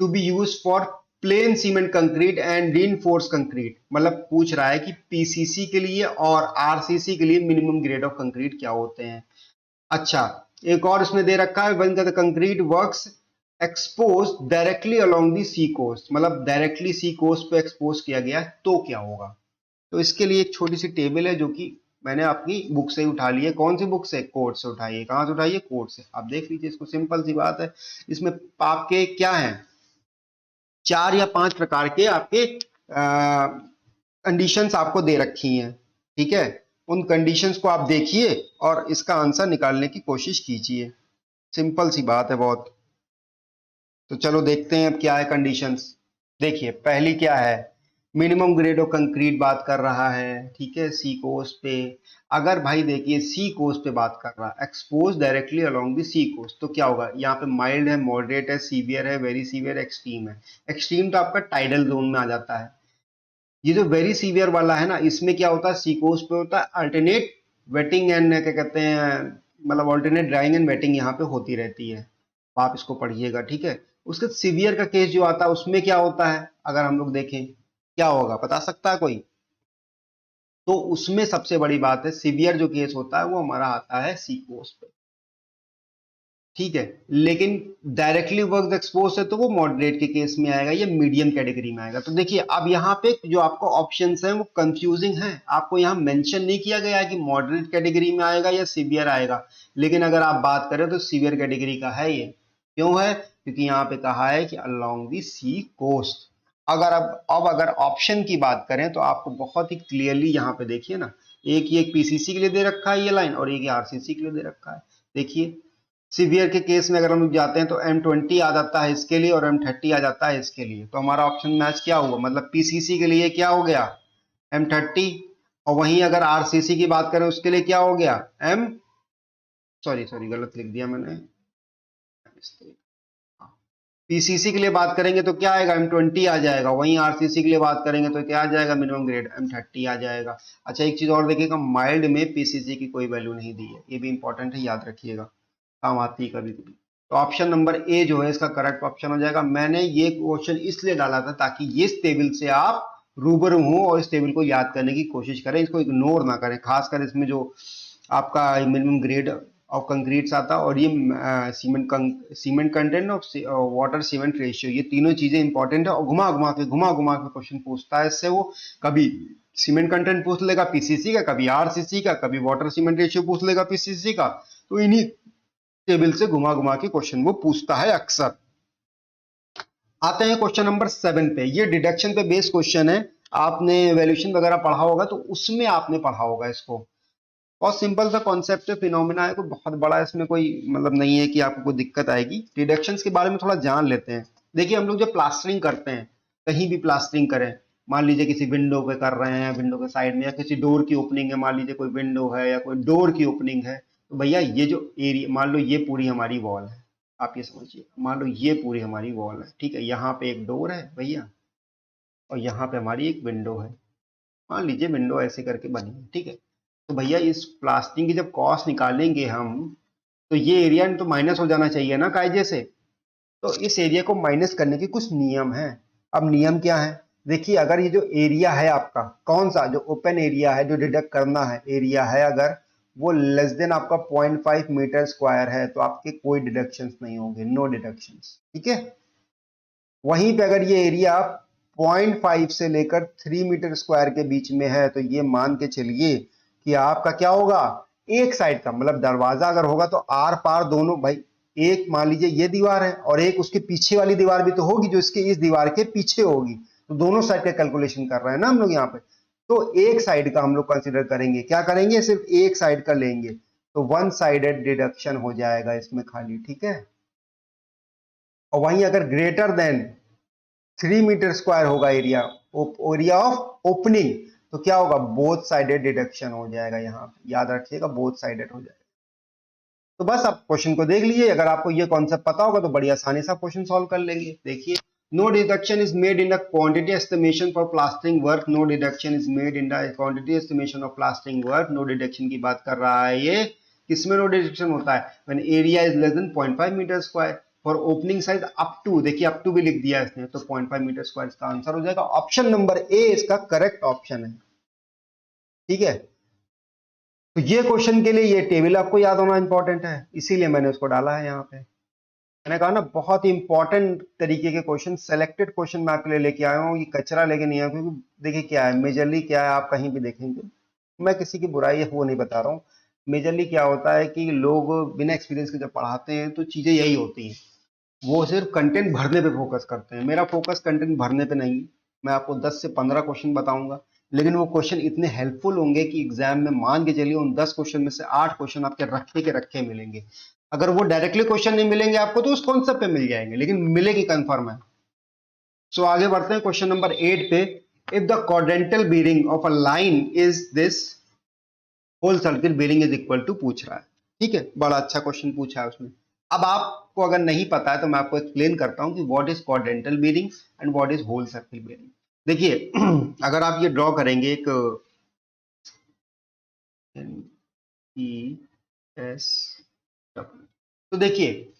A: to be use for plain cement concrete and reinforce concrete. मतलब पूछ रहा है कि पीसीसी के लिए और आरसीसी के लिए मिनिमम ग्रेड ऑफ कंक्रीट क्या होते हैं। अच्छा, एक और इसमें दे रखा है, वन का the concrete works expose directly along the sea coast, मतलब डायरेक्टली सी कोस्ट पे एक्सपोज किया गया है तो क्या होगा। तो इसके लिए एक छोटी सी टेबल है जो कि मैंने आपकी बुक से ही उठा ली है। कौन सी बुक से? कोर्ट से उठाई है। कहाँ से उठाई है? कोर्ट से। आप देख लीजिए इसको, सिंपल सी बात है। इसमें आपके क्या है, 4 या 5 प्रकार के आपके कंडीशंस आपको दे रखी हैं, ठीक है। उन कंडीशंस को आप देखिए और इसका आंसर निकालने की कोशिश कीजिए। सिंपल सी बात है बहुत। तो चलो देखते हैं अब क्या है कंडीशंस। देखिए पहली क्या है, मिनिमम ग्रेड ऑफ कंक्रीट बात कर रहा है, ठीक है, सी कोस्ट पे। अगर भाई देखिए सी कोस्ट पे बात कर रहा है, expose directly along the sea coast, तो क्या होगा, यहाँ पे माइल्ड है, मॉडरेट है, सीवियर है, वेरी सीवियर, एक्सट्रीम है। एक्सट्रीम तो आपका टाइडल जोन में आ जाता है। ये जो वेरी सीवियर वाला है ना, इसमें क्या होता है, सी कोस्ट पे होता है अल्टरनेट वेटिंग एंड क्या कहते हैं, मतलब अल्टरनेट ड्राइंग एंड वेटिंग यहाँ पे होती रहती है। तो आप इसको पढ़िएगा, ठीक है। उसके सीवियर का केस जो आता है उसमें क्या होता है, अगर हम लोग देखें क्या होगा, बता सकता है कोई? तो उसमें सबसे बड़ी बात है, सीवियर जो केस होता है वो हमारा आता है सी कोस्ट पे, ठीक है। लेकिन डायरेक्टली वर्क एक्सपोज है तो वो मॉडरेट के केस में आएगा या मीडियम कैटेगरी में आएगा। तो देखिए अब यहाँ पे जो आपको ऑप्शंस हैं वो कंफ्यूजिंग हैं। आपको यहाँ मेंशन नहीं किया गया है कि मॉडरेट कैटेगरी में आएगा या सीवियर आएगा, लेकिन अगर आप बात करें तो सीवियर कैटेगरी का है ये। क्यों है? क्योंकि यहाँ पे कहा है कि अलोंग दी सी कोस्ट। अगर अब अगर ऑप्शन की बात करें तो आपको बहुत ही क्लियरली यहाँ पे देखिए ना, एक पीसीसी के लिए दे रखा है ये लाइन और एक आरसीसी के लिए दे रखा है। देखिए सीवियर के केस में अगर हम लोग जाते हैं तो M20 आ जाता है इसके लिए और M30 आ जाता है इसके लिए। तो हमारा ऑप्शन मैच क्या हुआ, मतलब पीसीसी के लिए क्या हो गया, M30। और वहीं अगर आरसीसी की बात करें उसके लिए क्या हो गया, एम सॉरी सॉरी गलत लिख दिया मैंने। पीसीसी के लिए बात करेंगे तो क्या आएगा, M20 आ जाएगा। वहीं आरसीसी के लिए बात करेंगे तो क्या आ जाएगा, मिनिमम ग्रेड M30 आ जाएगा। अच्छा एक चीज और देखिएगा, माइल्ड में पीसीसी की कोई वैल्यू नहीं दी है, ये भी इंपॉर्टेंट है, याद रखिएगा, काम आती है कभी कभी। तो ऑप्शन नंबर ए जो है इसका करेक्ट ऑप्शन हो जाएगा। मैंने ये क्वेश्चन इसलिए डाला था ताकि ये इस टेबल से आप रूबरू हो और इस टेबल को याद करने की कोशिश करें, इसको इग्नोर ना करें। खासकर इसमें जो आपका मिनिमम ग्रेड ऑफ कंक्रीट्स आता है और ये सीमेंट कंटेंट और वाटर सीमेंट रेशियो, ये तीनों चीजें इंपॉर्टेंट है। और घुमा घुमा के क्वेश्चन पूछता है इससे। वो कभी सीमेंट कंटेंट पूछ लेगा पीसीसी का, कभी आरसीसी का, कभी वाटर सीमेंट रेशियो पूछ लेगा पीसीसी का। तो इन्हीं टेबल से घुमा घुमा के क्वेश्चन वो पूछता है अक्सर। आते हैं क्वेश्चन नंबर 7 पे। ये डिडक्शन पे बेस्ड क्वेश्चन है। आपने वैल्यूएशन वगैरह पढ़ा होगा तो उसमें आपने पढ़ा होगा इसको। बहुत सिंपल सा कॉन्सेप्ट है, फिनोमेना है, कोई बहुत बड़ा इसमें कोई मतलब नहीं है कि आपको कोई दिक्कत आएगी। डिडक्शंस के बारे में थोड़ा जान लेते हैं। देखिए हम लोग जब प्लास्टरिंग करते हैं, कहीं भी प्लास्टरिंग करें, मान लीजिए किसी विंडो पे कर रहे हैं, विंडो के साइड में, या किसी डोर की ओपनिंग है, मान लीजिए कोई विंडो है या कोई डोर की ओपनिंग है, तो भैया ये जो एरिया, मान लो ये पूरी हमारी वॉल है, आप ये समझिए, मान लो ये पूरी हमारी वॉल है, ठीक है। यहाँ पे एक डोर है भैया और यहाँ पे हमारी एक विंडो है, मान लीजिए विंडो ऐसे करके बनी है, ठीक है। तो भैया इस प्लास्टरिंग की जब कॉस्ट निकालेंगे हम, तो ये एरिया तो माइनस हो जाना चाहिए ना कायदे से। तो इस एरिया को माइनस करने के कुछ नियम हैं। अब नियम क्या है, देखिए अगर ये जो एरिया है आपका, कौन सा जो ओपन एरिया है जो डिडक्ट करना है एरिया है, अगर वो लेस देन आपका 0.5 मीटर स्क्वायर है तो आपके कोई डिडक्शंस नहीं होंगे, नो डिडक्शंस, ठीक है। वहीं पे अगर ये एरिया 0.5 से लेकर 3 मीटर स्क्वायर के बीच में है तो ये मान के चलिए कि आपका क्या होगा, एक साइड का मतलब दरवाजा अगर होगा तो आर पार दोनों भाई, एक मान लीजिए ये दीवार है और एक उसके पीछे वाली दीवार भी तो होगी जो इसके इस दीवार के पीछे होगी। तो दोनों साइड का कैलकुलेशन कर रहे हैं ना हम लोग यहाँ पे। तो एक साइड का हम लोग कंसिडर करेंगे, क्या करेंगे, सिर्फ एक साइड का लेंगे। तो वन साइडेड डिडक्शन हो जाएगा इसमें खाली, ठीक है। और वहीं अगर ग्रेटर देन 3 मीटर स्क्वायर होगा एरिया, एरिया ऑफ ओपनिंग, तो क्या होगा, बोथ साइडेड डिडक्शन हो जाएगा। यहाँ पे याद रखिएगा बोथ साइडेड हो जाएगा। तो बस आप क्वेश्चन को देख लीजिए, अगर आपको ये कॉन्सेप्ट पता होगा तो बड़ी आसानी से क्वेश्चन सॉल्व कर लेंगे। देखिए, no deduction is made in a quantity estimation for plastering work, no deduction is made in the quantity estimation of plastering work. No deduction की बात कर रहा है ये, किसमें नो डिडक्शन होता है, when area is less than 0.5 metre square for opening size up to, देखिए अप टू भी लिख दिया इसने, तो 0.5 मीटर स्क्वायर इसका आंसर हो जाएगा। ऑप्शन नंबर ए इसका करेक्ट ऑप्शन है, ठीक है। तो ये क्वेश्चन के लिए ये टेबल आपको याद होना इंपॉर्टेंट है, इसीलिए मैंने उसको डाला है यहाँ पे। मैंने कहा ना बहुत ही इंपॉर्टेंट तरीके के क्वेश्चन, सेलेक्टेड क्वेश्चन मैं आपके लिए लेके आया हूँ। ये कचरा लेके नहीं आया, क्योंकि देखिए क्या है, मेजरली क्या है, आप कहीं भी देखेंगे, मैं किसी की बुराई वो नहीं बता रहा हूँ। मेजरली क्या होता है कि लोग बिना एक्सपीरियंस के जब पढ़ाते हैं तो चीजें यही होती हैं, वो सिर्फ कंटेंट भरने पे फोकस करते हैं। मेरा फोकस कंटेंट भरने पे नहीं। मैं आपको 10 से 15 क्वेश्चन बताऊंगा, लेकिन वो क्वेश्चन इतने हेल्पफुल होंगे कि एग्जाम में मान के चलिए उन 10 क्वेश्चन में से 8 क्वेश्चन आपके रखे के रखे मिलेंगे। अगर वो डायरेक्टली क्वेश्चन नहीं मिलेंगे आपको तो उस कॉन्सेप्ट पे मिल जाएंगे, लेकिन मिलेगी कंफर्म है। सो आगे बढ़ते हैं क्वेश्चन नंबर 8 पे। If the quadrantal bearing of a line is this, whole circle bearing is equal to पूछ रहा है। ठीक है, बड़ा अच्छा क्वेश्चन पूछा है उसमें। अब आपको अगर नहीं पता है तो मैं आपको एक्सप्लेन करता हूं कि what is quadrantal bearing and what is whole circle bearing. देखिए अगर आप ये ड्रॉ करेंगे एक ई एस, तो देखिए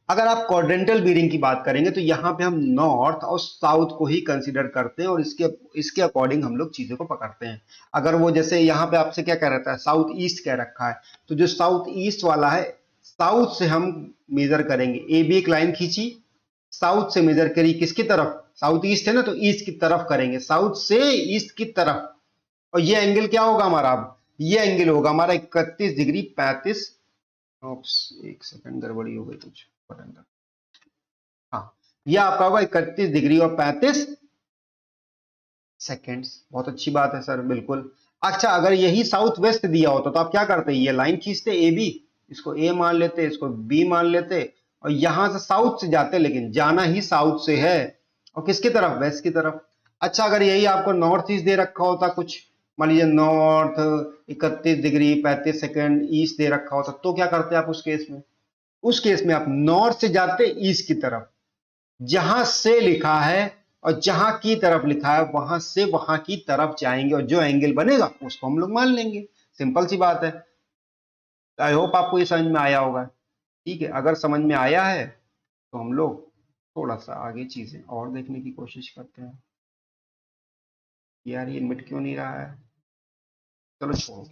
A: अगर आप क्वाड्रेंटल बेरिंग की बात करेंगे तो यहाँ पे हम नॉर्थ और साउथ को ही कंसीडर करते हैं और इसके इसके अकॉर्डिंग हम लोग चीजों को पकड़ते हैं। अगर वो जैसे यहाँ पे आपसे क्या कह रखा है, साउथ ईस्ट कह रखा है, तो जो साउथ ईस्ट वाला है, साउथ से हम मेजर करेंगे। ए बी एक लाइन खींची, साउथ से मेजर करी, किसकी तरफ, साउथ ईस्ट है ना, तो ईस्ट की तरफ करेंगे, साउथ से ईस्ट की तरफ। और ये एंगल क्या होगा हमारा, अब ये एंगल होगा हमारा 31 डिग्री 35, एक सेकंड गड़बड़ी हो गई कुछ बटन का। हाँ, यह आपका होगा 31 डिग्री और 35 सेकेंड्स। बहुत अच्छी बात है सर, बिल्कुल। अच्छा अगर यही साउथ वेस्ट दिया होता तो आप क्या करते, ये लाइन खींचते ए बी, इसको ए मान लेते, इसको बी मान लेते, और यहां से साउथ से जाते, लेकिन जाना ही साउथ से है, और किसकी तरफ, वेस्ट की तरफ। अच्छा अगर यही आपको नॉर्थ ईस्ट दे रखा होता, कुछ मान लीजिए नॉर्थ 31 डिग्री 35 सेकेंड ईस्ट दे रखा होता, तो क्या करते आप उस केस में, उस केस में आप नॉर्थ से जाते ईस्ट की तरफ, जहां से लिखा है और जहां की तरफ लिखा है वहां से वहां की तरफ जाएंगे, और जो एंगल बनेगा उसको हम लोग मान लेंगे। सिंपल सी बात है। आई होप आपको ये समझ में आया होगा। ठीक है, अगर समझ में आया है तो हम लोग थोड़ा सा आगे चीजें और देखने की कोशिश करते हैं। यार ये मिट क्यों नहीं रहा है, चलो छोड़ो।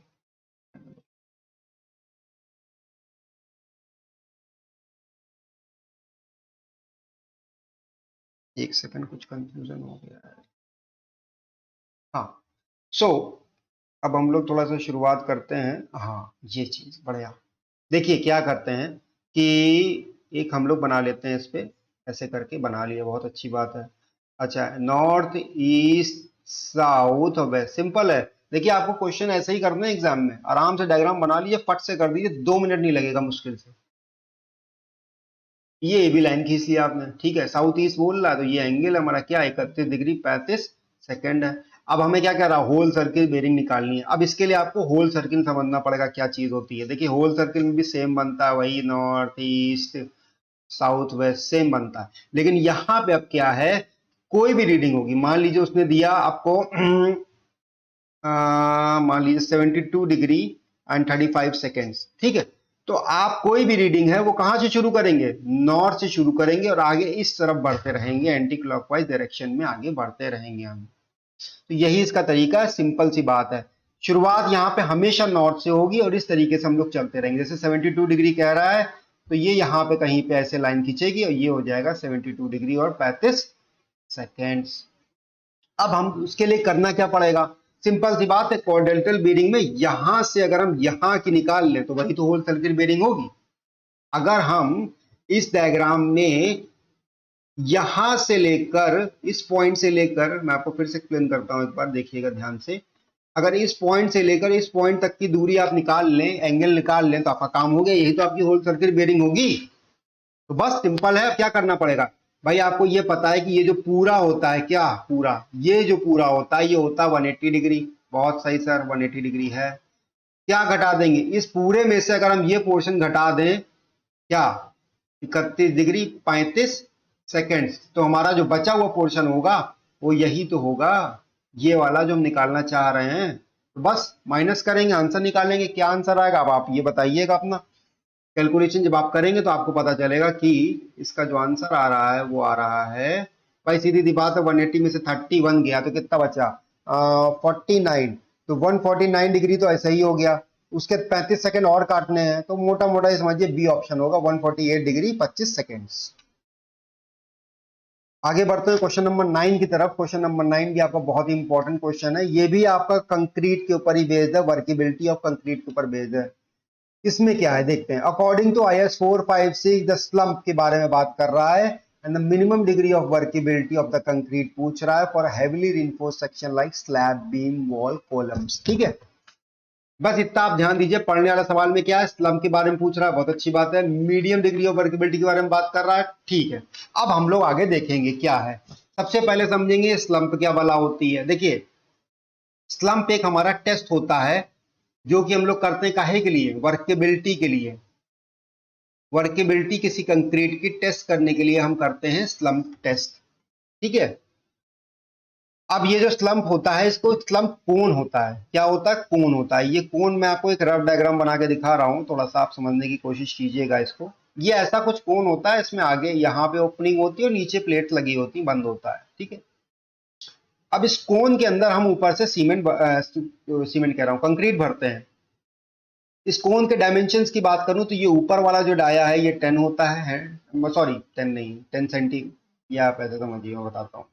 A: एक सेकंड, कुछ कंफ्यूजन हो गया है। हाँ, सो अब हम लोग थोड़ा सा शुरुआत करते हैं। हाँ, ये चीज बढ़िया। देखिए क्या करते हैं कि एक हम लोग बना लेते हैं, इस पे ऐसे करके बना लिए, बहुत अच्छी बात है। अच्छा, नॉर्थ ईस्ट साउथ और वेस्ट, सिंपल है। देखिए आपको क्वेश्चन ऐसे ही करना है एग्जाम में, आराम से डायग्राम बना लीजिए, फट से कर दीजिए, 2 मिनट नहीं लगेगा मुश्किल से। ये भी लाइन खींच लिया आपने, ठीक है, साउथ ईस्ट बोल रहा है तो ये एंगल हमारा क्या 31 डिग्री 35 सेकेंड है। अब हमें क्या कह रहा है, होल सर्किल बेरिंग निकालनी है। अब इसके लिए आपको होल सर्किल समझना पड़ेगा क्या चीज होती है। देखिए होल सर्किल में भी सेम बनता है, वही north east south waist same बनता है, लेकिन यहां पे अब क्या है, कोई भी रीडिंग होगी, मान लीजिए उसने दिया आपको मान लीजिए 72 डिग्री एंड 35 सेकेंड्स, ठीक है, तो आप कोई भी रीडिंग है वो कहां से शुरू करेंगे, नॉर्थ से शुरू करेंगे और आगे इस तरफ बढ़ते रहेंगे, एंटी क्लॉकवाइज डायरेक्शन में आगे बढ़ते रहेंगे हम। तो यही इसका तरीका है, सिंपल सी बात है। शुरुआत यहाँ पे हमेशा नॉर्थ से होगी और इस तरीके से हम लोग चलते रहेंगे। जैसे 72 डिग्री कह रहा है तो ये यहाँ पे कहीं पे ऐसे लाइन खींचेगी और ये हो जाएगा 72 डिग्री और 35 सेकेंड्स। अब हम उसके लिए करना क्या पड़ेगा, सिंपल सी बात है, क्वाड्रेंटल बेरिंग में यहां से अगर हम यहां की निकाल लें तो वही तो होल सर्किल बेरिंग होगी। अगर हम इस डायग्राम में यहां से लेकर इस पॉइंट से लेकर, मैं आपको फिर से एक्सप्लेन करता हूं, एक बार देखिएगा ध्यान से, अगर इस पॉइंट से लेकर इस पॉइंट तक की दूरी आप निकाल लें, एंगल निकाल लें, तो आपका काम हो गया, यही तो आपकी होल सर्किल बेरिंग होगी। तो बस सिंपल है, अब क्या करना पड़ेगा भाई, आपको ये पता है कि ये जो पूरा होता है, क्या पूरा, ये जो पूरा होता है ये होता है 180 डिग्री। बहुत सही सर, 180 डिग्री है। क्या घटा देंगे, इस पूरे में से अगर हम ये पोर्शन घटा दें, क्या 31 डिग्री 35 सेकेंड्स, तो हमारा जो बचा हुआ पोर्शन होगा वो यही तो होगा, ये वाला जो हम निकालना चाह रहे हैं। तो बस माइनस करेंगे, आंसर निकालेंगे, क्या आंसर आएगा अब आप ये बताइएगा। अपना कैलकुलेशन जब आप करेंगे तो आपको पता चलेगा कि इसका जो आंसर आ रहा है वो आ रहा है, भाई सीधी सी बात है, 180 में से 31 गया तो कितना बचा, 49, तो 149 डिग्री तो ऐसा ही हो गया। उसके 35 सेकंड और काटने हैं, तो मोटा मोटा ये समझिए बी ऑप्शन होगा, 148 डिग्री 25 सेकेंड्स। आगे बढ़ते हैं क्वेश्चन नंबर 9 की तरफ। क्वेश्चन नंबर 9 भी आपका बहुत ही इंपॉर्टेंट क्वेश्चन है। ये भी आपका कंक्रीट के ऊपर ही बेस्ड है, वर्केबिलिटी ऑफ कंक्रीट के ऊपर बेस्ड है। इसमें क्या है देखते हैं। According to IS 456 the slump के बारे में बात कर रहा है, and the minimum degree of workability of the concrete पूछ रहा है for heavily reinforced section like slab, beam, wall, columns. ठीक है, बस इतना आप ध्यान दीजिए। पढ़ने वाला सवाल में क्या है, स्लम्प के बारे में पूछ रहा है, बहुत अच्छी बात है। मीडियम डिग्री ऑफ वर्केबिलिटी के बारे में बात कर रहा है, ठीक है। अब हम लोग आगे देखेंगे क्या है। सबसे पहले समझेंगे स्लम्प क्या भला होती है। देखिए, स्लम्प एक हमारा टेस्ट होता है जो कि हम लोग करते हैं काहे के लिए, वर्केबिलिटी के लिए। वर्केबिलिटी किसी कंक्रीट की टेस्ट करने के लिए हम करते हैं स्लम्प टेस्ट, ठीक है। अब ये जो स्लम्प होता है, इसको स्लम्प कोन होता है। क्या होता है, कोन होता है। ये कोन मैं आपको एक रफ डायग्राम बना के दिखा रहा हूं, थोड़ा सा आप समझने की कोशिश कीजिएगा इसको। ये ऐसा कुछ कोन होता है, इसमें आगे यहाँ पे ओपनिंग होती है और नीचे प्लेट लगी होती है, बंद होता है, ठीक है। अब इस कोन के अंदर हम ऊपर से सीमेंट कह रहा हूं, कंक्रीट भरते हैं। इस कोन के डायमेंशंस की बात करूं तो ये ऊपर वाला जो डाया है ये 10 होता है, सॉरी 10 नहीं, 10 सेंटी, या आप ऐसे समझिए, मैं बताता हूँ।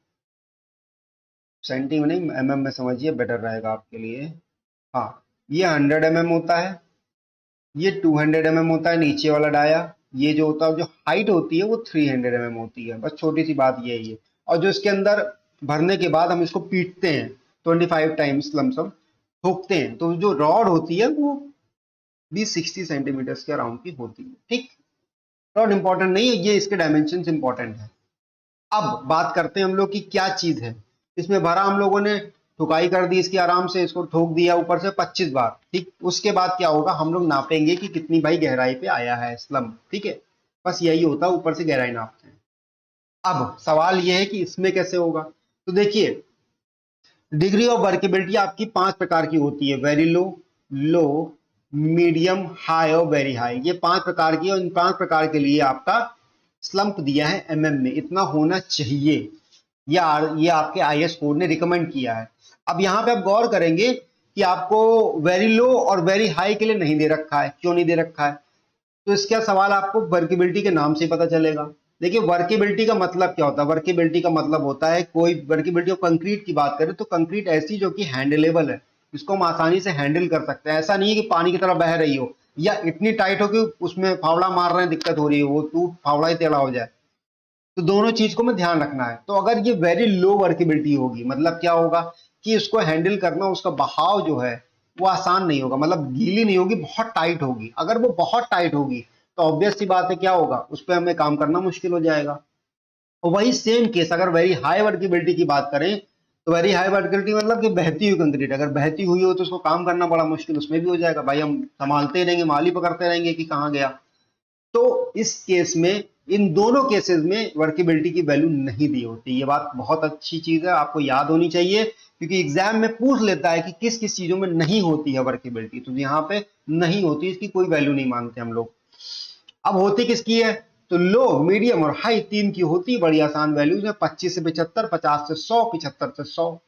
A: सेंटी में नहीं, mm में समझिए, बेटर रहेगा आपके लिए। हाँ, ये 100 mm होता है, ये 200 mm होता है नीचे वाला डाया। ये जो होता है, जो हाइट होती है वो 300 mm होती है। बस छोटी सी बात ये है। और जो इसके अंदर भरने के बाद हम इसको पीटते हैं 25 टाइम्स, लमसम ठोकते हैं, तो जो रॉड होती है वो भी 60 सेंटीमीटर के अराउंड की होती है, ठीक। रॉड इंपॉर्टेंट नहीं है, ये इसके डायमेंशन इंपॉर्टेंट है। अब बात करते हैं हम लोग की क्या चीज है। इसमें भरा हम लोगों ने, ठुकाई कर दी इसकी, आराम से इसको ठोक दिया ऊपर से 25 बार, ठीक। उसके बाद क्या होगा, हम लोग नापेंगे कि कितनी भाई गहराई पे आया है स्लम्प, ठीक है। बस यही होता है, ऊपर से गहराई नापते हैं। अब सवाल यह है कि इसमें कैसे होगा। तो देखिए, डिग्री ऑफ वर्केबिलिटी आपकी 5 प्रकार की होती है, वेरी लो, लो, मीडियम, हाई और वेरी हाई। ये 5 प्रकार की, और इन 5 प्रकार के लिए आपका स्लम्प दिया है mm में, इतना होना चाहिए। ये आपके IS कोड ने रिकमेंड किया है। अब यहाँ पे आप गौर करेंगे कि आपको वेरी लो और वेरी हाई के लिए नहीं दे रखा है। क्यों नहीं दे रखा है, तो इसका सवाल आपको वर्केबिलिटी के नाम से पता चलेगा। देखिए, वर्केबिलिटी का मतलब क्या होता है। वर्केबिलिटी का मतलब होता है, कोई वर्केबिलिटी ऑफ कंक्रीट की बात करें तो कंक्रीट ऐसी जो कि हैंडलेबल है, इसको हम आसानी से हैंडल कर सकते हैं। ऐसा नहीं है कि पानी की तरह बह रही हो या इतनी टाइट हो कि उसमें फावड़ा मार रहे हैं, दिक्कत हो रही है, वो टूट फावड़ा ही टेढ़ा हो जाए। तो दोनों चीज को में ध्यान रखना है। तो अगर ये वेरी लो वर्केबिलिटी होगी, मतलब क्या होगा कि इसको हैंडल करना, उसका बहाव जो है वो आसान नहीं होगा, मतलब गीली नहीं होगी, बहुत टाइट होगी। अगर वो बहुत टाइट होगी तो ऑब्वियस सी बात है क्या होगा, उस पर हमें काम करना मुश्किल हो जाएगा। और वही सेम केस अगर वेरी हाई वर्केबिलिटी की बात करें, तो वेरी हाई वर्केबिलिटी मतलब कि बहती हुई कंक्रीट, अगर बहती हुई हो तो उसको काम करना बड़ा मुश्किल उसमें भी हो जाएगा। भाई हम संभालते रहेंगे, माली पकड़ते रहेंगे कि कहाँ गया। तो इस केस में, इन दोनों केसेस में वर्केबिलिटी की वैल्यू नहीं दी होती। ये बात बहुत अच्छी चीज है, आपको याद होनी चाहिए, क्योंकि एग्जाम में पूछ लेता है कि किस किस चीजों में नहीं होती है वर्केबिलिटी। तो यहाँ पे नहीं होती, इसकी कोई वैल्यू नहीं मानते हम लोग। अब होती किसकी है, तो लो, मीडियम और हाई, तीन की होती है। बड़ी आसान वैल्यूज है, 25 से 75, 50 से 100, 75 से 100,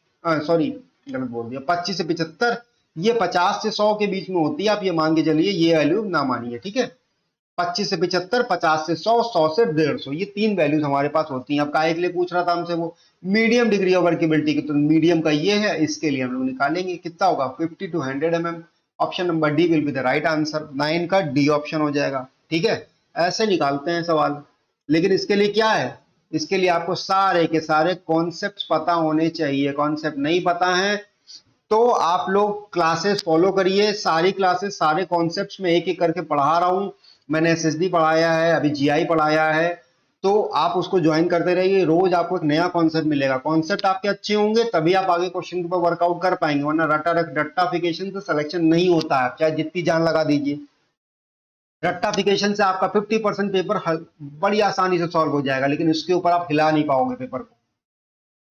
A: सॉरी गलत बोल दिया, 25 से 75, ये 50 से 100 के बीच में होती है। आप ये मान के चलिए, ये वैल्यू ना मानिए, ठीक है। 25 से 75, 50 से 100, 100 से 150, ये तीन वैल्यूज हमारे पास होती हैं। अब काहे के लिए पूछ रहा था हमसे वो, मीडियम डिग्री ऑफ वर्केबिलिटी की, तो मीडियम का ये है, इसके लिए हम लोग निकालेंगे कितना होगा, 50 to 100 mm। Option number D will be the right answer. 9 का डी ऑप्शन हो जाएगा, ठीक है। ऐसे निकालते हैं सवाल। लेकिन इसके लिए क्या है, इसके लिए आपको सारे के सारे कॉन्सेप्ट पता होने चाहिए। कॉन्सेप्ट नहीं पता है तो आप लोग क्लासेस फॉलो करिए, सारी क्लासेस सारे कॉन्सेप्ट्स में एक एक करके पढ़ा रहा हूं। मैंने SSD पढ़ाया है, अभी GI पढ़ाया है, तो आप उसको ज्वाइन करते रहिए। रोज आपको एक नया कॉन्सेप्ट मिलेगा। कॉन्सेप्ट आपके अच्छे होंगे तभी आप आगे क्वेश्चन के ऊपर वर्कआउट कर पाएंगे, वरना रट्टाफिकेशन से सिलेक्शन नहीं होता है, चाहे जितनी जान लगा दीजिए। रट्टाफिकेशन से आपका 50% पेपर बड़ी आसानी से सॉल्व हो जाएगा, लेकिन इसके ऊपर आप हिला नहीं पाओगे पेपर को,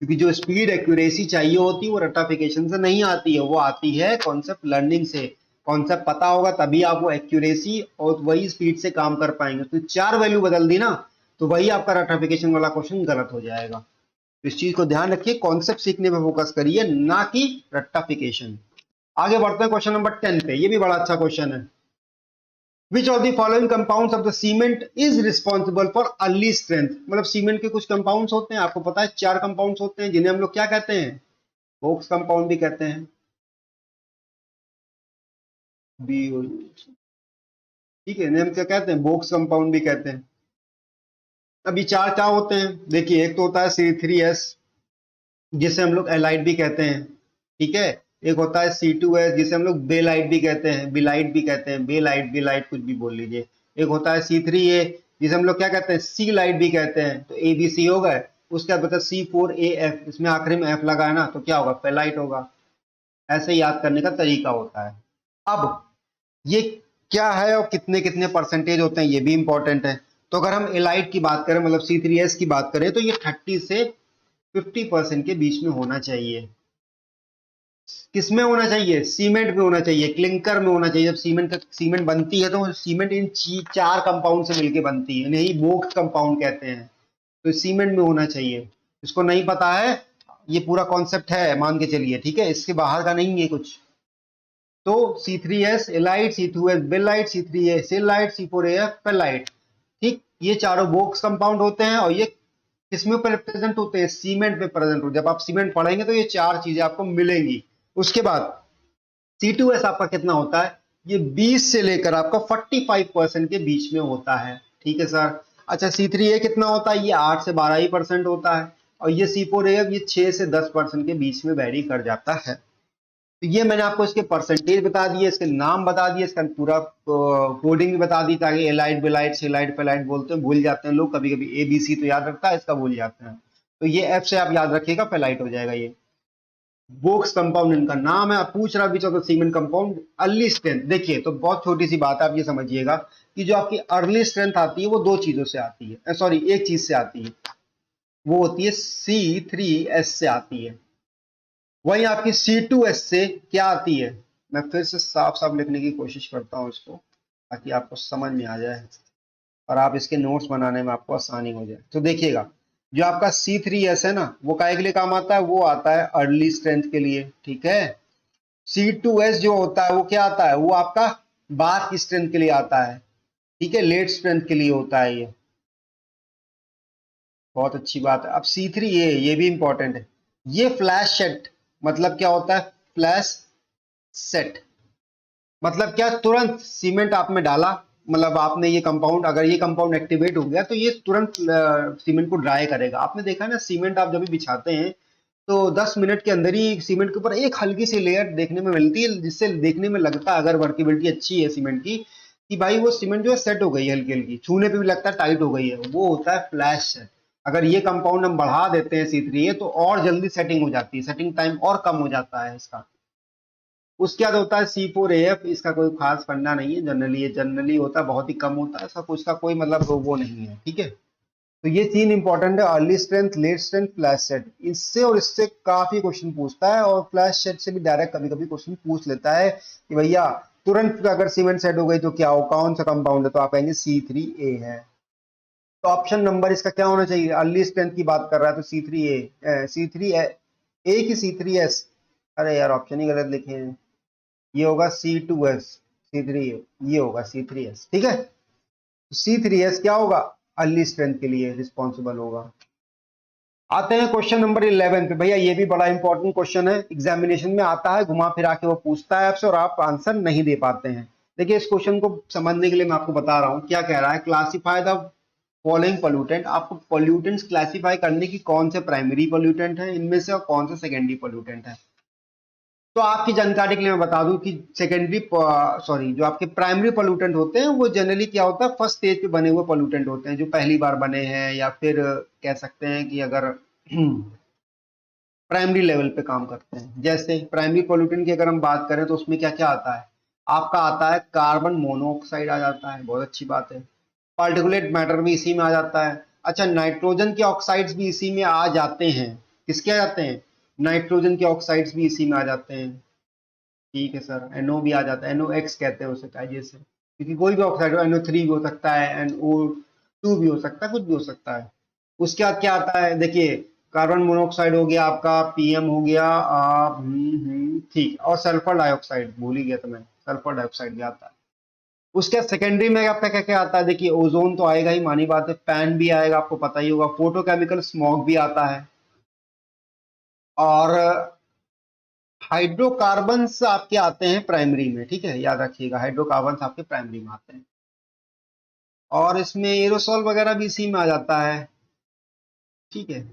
A: क्योंकि जो स्पीड एक्यूरेसी चाहिए होती है वो रट्टाफिकेशन से नहीं आती है, वो आती है कॉन्सेप्ट लर्निंग से। कॉन्सेप्ट पता होगा तभी आप वो एक्यूरेसी और वही स्पीड से काम कर पाएंगे। तो 4 वैल्यू बदल दी ना, तो वही आपका रट्टाफिकेशन वाला क्वेश्चन गलत हो जाएगा। तो इस चीज को ध्यान रखिए, कॉन्सेप्ट सीखने पे फोकस करिए, ना कि रट्टाफिकेशन। आगे बढ़ते हैं क्वेश्चन नंबर 10 पे, ये भी बड़ा अच्छा क्वेश्चन है। Which of the following compounds of the cement is responsible for early strength. मतलब सीमेंट के कुछ कंपाउंड्स होते हैं, आपको पता है 4 कंपाउंड्स होते हैं जिन्हें हम लोग क्या कहते हैं, बोक्स कंपाउंड भी कहते हैं। बी, ठीक है, इन्हें हम क्या कहते हैं, बोक्स कंपाउंड भी कहते हैं। अब ये 4 क्या होते हैं, देखिए एक तो होता है C3S जिसे हम लोग एलाइड भी कहते हैं, ठीक है। एक होता है C2S जिसे हम लोग बेलाइट भी कहते हैं, बिलाइट भी कहते हैं, बेलाइट बिलाइट कुछ भी बोल लीजिए। एक होता है C3A जिसे हम लोग क्या कहते हैं, सी लाइट भी कहते हैं। तो ABC हो गए। उसके बाद बता C4AF, इसमें आखिरी में F लगा है ना, तो क्या होगा, फेलाइट होगा। ऐसे याद करने का तरीका होता है। अब ये क्या है और कितने कितने परसेंटेज होते हैं, ये भी इंपॉर्टेंट है। तो अगर हम एलाइट की बात करें, मतलब C3S की बात करें, तो ये 30 से 50% के बीच में होना चाहिए। किसमें होना चाहिए, सीमेंट में होना चाहिए, क्लिंकर में होना चाहिए। जब सीमेंट बनती है तो सीमेंट इन 4 कंपाउंड से मिलकर बनती है, इन्हें ही बोक्स कंपाउंड कहते हैं। तो सीमेंट में होना चाहिए। इसको नहीं पता है, ये पूरा कॉन्सेप्ट है, मान के चलिए, ठीक है, इसके बाहर का नहीं है कुछ। तो C3S elite, C2S belite, C3A Celite, C4AF पेलाइट, ठीक। ये चारों बोक्स कंपाउंड होते हैं और ये किसमें प्रेजेंट होते हैं, सीमेंट में प्रेजेंट होते हैं। जब आप सीमेंट पढ़ेंगे तो ये 4 चीजें आपको मिलेंगी। उसके बाद C2S आपका कितना होता है, ये 20 से लेकर आपका 45% के बीच में होता है, ठीक है सर। अच्छा, C3A कितना होता है, ये 8 से 12 ही परसेंट होता है। और ये C4AF ये 6 से 10% के बीच में वैरी कर जाता है। तो ये मैंने आपको इसके परसेंटेज बता दिए, इसके नाम बता दिए, इसका पूरा कोडिंग भी बता दी, ताकि एलाइट बेलाइट सेलाइट फेलाइट बोलते हैं, भूल जाते हैं लोग कभी कभी। ABC तो याद रखता है, इसका भूल जाते हैं। तो ये F से आप याद रखिएगा, फेलाइट हो जाएगा ये। बोक्स कंपाउंड इनका नाम है। आप पूछ रहा which of the cement compound early strength, देखिए तो बहुत छोटी सी बात है, आप ये समझिएगा कि जो आपकी अर्ली स्ट्रेंथ आती है वो 2 चीजों से आती है, सॉरी एक चीज से आती है, वो होती है C3S से आती है। वहीं आपकी C2S से क्या आती है, मैं फिर से साफ साफ लिखने की कोशिश करता हूं इसको, ताकि आपको समझ में आ जाए और आप इसके नोट्स बनाने में आपको आसानी हो जाए। तो देखिएगा, जो आपका C3S है ना, वो काहे के लिए काम आता है, वो आता है अर्ली स्ट्रेंथ के लिए, ठीक है। C2S जो होता है वो क्या आता है, वो आपका बाद की स्ट्रेंथ के लिए आता है, ठीक है, लेट स्ट्रेंथ के लिए होता है ये। बहुत अच्छी बात है। अब C3A ये भी इंपॉर्टेंट है। ये फ्लैश सेट मतलब क्या होता है, फ्लैश सेट मतलब क्या, तुरंत सीमेंट आप में डाला, मतलब आपने ये कंपाउंड, अगर ये कंपाउंड एक्टिवेट हो गया तो ये तुरंत सीमेंट को ड्राई करेगा। आपने देखा है ना, सीमेंट आप जब भी बिछाते हैं तो 10 मिनट के अंदर ही सीमेंट के ऊपर एक हल्की सी लेयर देखने में मिलती है, जिससे देखने में लगता है, अगर वर्केबिलिटी अच्छी है सीमेंट की, कि भाई वो सीमेंट जो है सेट हो गई है, हल्की हल्की छूने पे भी लगता है टाइट हो गई है, वो होता है फ्लैश सेट। अगर ये कंपाउंड हम बढ़ा देते हैं C3A तो और जल्दी सेटिंग हो जाती है, सेटिंग टाइम और कम हो जाता है इसका। उसके बाद होता है C4AF, इसका कोई खास फंडा नहीं है, जनरली ये जनरली होता है, बहुत ही कम होता है, इसका कुछ का कोई मतलब वो नहीं है, ठीक है। तो ये 3 इंपॉर्टेंट है, early strength, late strength, flash set. इससे और इससे काफी क्वेश्चन पूछता है, और फ्लैश सेट से भी डायरेक्ट कभी कभी क्वेश्चन पूछ लेता है कि भैया तुरंत अगर सीमेंट सेट हो गई तो क्या हो, कौन सा कंपाउंड है, तो आप कहेंगे C3A है। तो ऑप्शन नंबर इसका क्या होना चाहिए, अर्ली स्ट्रेंथ की बात कर रहा है तो C3A, C3A की C3S, अरे यार ऑप्शन ही गलत लिखे हैं, ये होगा C2S, C3A ये होगा C3S, ठीक है। C3S क्या होगा, अर्ली स्ट्रेंथ के लिए रिस्पॉन्सिबल होगा। आते हैं क्वेश्चन नंबर 11 पे। भैया ये भी बड़ा इंपॉर्टेंट क्वेश्चन है, एग्जामिनेशन में आता है, घुमा फिरा के वो पूछता है आपसे और आप आंसर नहीं दे पाते हैं। देखिए इस क्वेश्चन को समझने के लिए मैं आपको बता रहा हूं क्या कह रहा है, क्लासिफाई द फॉलोइंग पोल्यूटेंट। आपको पोल्यूटेंट्स क्लासिफाई करने की, कौन से प्राइमरी पोल्यूटेंट है इनमें से और कौन से सेकेंडरी पोल्यूटेंट है। तो आपकी जानकारी के लिए मैं बता दूं कि सेकेंडरी, सॉरी, जो आपके प्राइमरी पोल्यूटेंट होते हैं वो जनरली क्या होता है, फर्स्ट स्टेज पे बने हुए पोल्यूटेंट होते हैं, जो पहली बार बने हैं, या फिर कह सकते हैं कि अगर प्राइमरी लेवल पे काम करते हैं। जैसे प्राइमरी पोल्यूटेंट की अगर हम बात करें तो उसमें क्या क्या आता है, आपका आता है कार्बन मोनोऑक्साइड आ जाता है, बहुत अच्छी बात है। पार्टिकुलेट मैटर भी इसी में आ जाता है। अच्छा, नाइट्रोजन के ऑक्साइड्स भी इसी में आ जाते हैं। किसके आ जाते हैं, नाइट्रोजन के ऑक्साइड्स भी इसी में आ जाते हैं, ठीक है सर। NO भी आ जाता है, NOx कहते हैं उसे कायदे से, क्योंकि कोई भी ऑक्साइड हो, NO3 भी हो सकता है, NO2 भी हो सकता है, कुछ भी हो सकता है। उसके बाद क्या आता है, देखिए कार्बन मोनोऑक्साइड हो गया आपका, पीएम हो गया, ठीक, और सल्फर डाइऑक्साइड भूल ही गया था मैं, सल्फर डाइऑक्साइड भी आता है। उसके सेकेंडरी में आपका क्या क्या आता है, देखिए ओजोन तो आएगा ही, मानी बात है, पैन भी आएगा, आपको पता ही होगा, फोटोकेमिकल स्मॉग भी आता है, और हाइड्रोकार्बन्स आपके आते हैं प्राइमरी में, ठीक है, याद रखिएगा हाइड्रोकार्बन्स आपके प्राइमरी में आते हैं, और इसमें एरोसॉल वगैरह भी इसी में आ जाता है, ठीक है।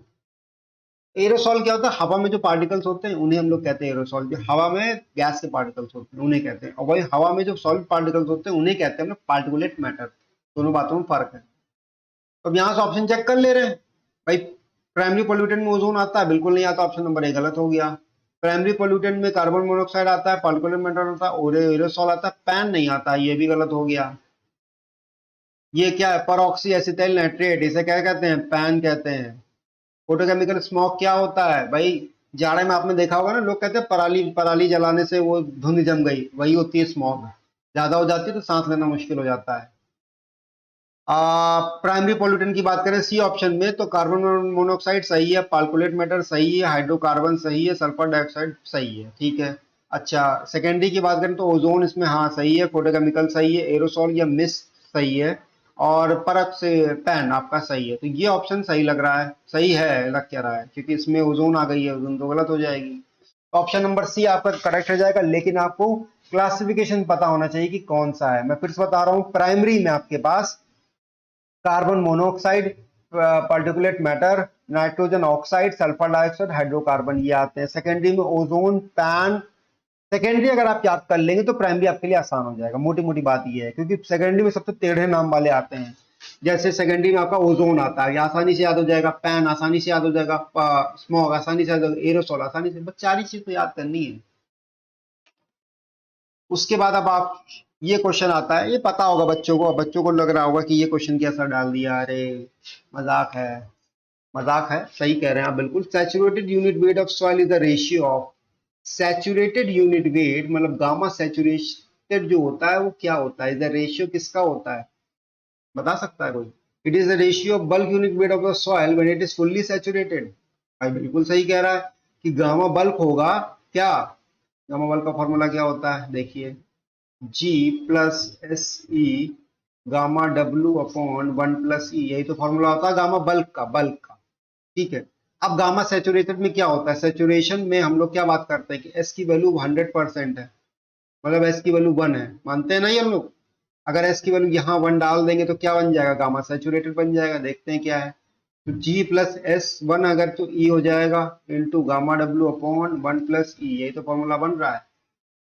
A: एरोसॉल क्या होता है, हवा में जो पार्टिकल्स होते हैं उन्हें हम लोग कहते हैं एरोसॉल, जो हवा में गैस के पार्टिकल्स होते हैं उन्हें कहते हैं, और वही हवा में जो सॉलिड पार्टिकल्स होते हैं उन्हें कहते हैं हम लोग पार्टिकुलेट मैटर। दोनों बातों में फर्क है। तो अब यहाँ से ऑप्शन चेक कर ले रहे हैं भाई, प्राइमरी पोल्यूटेंट में ओजोन आता है, बिल्कुल नहीं आता, ऑप्शन नंबर ए गलत हो गया। प्राइमरी पोल्यूटेंट में कार्बन मोनोऑक्साइड आता है, पार्टिकुलेट मैटर आता है, एरोसॉल आता है, पैन नहीं आता, ये भी गलत हो गया। ये क्या है, परऑक्सी एसिटाइल नाइट्रेट, इसे क्या कहते हैं, पैन कहते हैं। फोटोकेमिकल स्मॉग क्या होता है भाई, जाड़े में आपने देखा होगा ना, लोग कहते हैं पराली पराली जलाने से वो धुंध जम गई, वही होती है स्मॉग, ज्यादा हो जाती है तो सांस लेना मुश्किल हो जाता है। प्राइमरी पोल्यूटेंट की बात करें सी ऑप्शन में, तो कार्बन मोनोऑक्साइड सही है, पार्कुलेट मैटर सही है, हाइड्रोकार्बन सही है, सल्फर डाइऑक्साइड सही है, ठीक है। अच्छा, सेकेंडरी की बात करें तो ओजोन इसमें हाँ सही है, फोटोकेमिकल सही है, एरोसॉल या मिस्ट सही है, और परत से पैन आपका सही है। तो ये ऑप्शन सही लग रहा है, सही है लग क्या रहा है, क्योंकि इसमें ओजोन आ गई है, ओजोन तो गलत हो जाएगी। ऑप्शन नंबर सी आपका करेक्ट हो जाएगा, लेकिन आपको क्लासिफिकेशन पता होना चाहिए कि कौन सा है। मैं फिर से बता रहा हूँ, प्राइमरी में आपके पास carbon monoxide, particulate matter, nitrogen oxide, sulphur dioxide, hydrocarbon, ये आते हैं। सेकेंडरी में ओजोन, पैन। सेकेंडरी अगर आप याद कर लेंगे तो प्राइमरी आपके लिए आसान हो जाएगा, मोटी मोटी बात ये है, क्योंकि सेकेंडरी में सबसे टेढ़े नाम वाले आते हैं। जैसे सेकेंडरी में आपका ओजोन आता है, ये आसानी से याद हो जाएगा, पैन आसानी से याद हो जाएगा, स्मॉग आसानी से याद हो जाएगा, एरोसॉल आसानी से, बस चार ही चीज तो याद करनी है। उसके बाद अब आप, ये क्वेश्चन आता है, ये पता होगा बच्चों को, बच्चों को लग रहा होगा कि ये क्वेश्चन कैसा डाल दिया, अरे मजाक है। मजाक है, सही कह रहे हैं आप बिल्कुल। Saturated unit weight of soil is the ratio of, saturated unit weight मतलब गामा सैचुरेटेड जो होता है वो क्या होता है, इज द रेशियो किसका होता है, बता सकता है कोई? It is the ratio of bulk unit weight of the soil when it is fully saturated. भाई बिल्कुल सही कह रहा है कि गामा बल्क होगा क्या, गामा बल्क का फॉर्मूला क्या होता है, देखिए G plus S E gamma W upon 1 + E, यही तो फॉर्मूला होता है गामा बल्क का, ठीक है। अब गामा सैचुरेटेड में क्या होता है, सैचुरेशन में हम लोग क्या बात करते हैं कि एस की वैल्यू 100% है, मतलब एस की वैल्यू 1 है, मानते हैं ना ये हम लोग। अगर एस की वैल्यू यहाँ 1 डाल देंगे तो क्या बन जाएगा, गामा सैचुरेटेड बन जाएगा, देखते हैं क्या है। तो G प्लस एस 1 अगर तो E हो जाएगा into gamma W upon 1 + E, यही तो फॉर्मूला बन रहा है।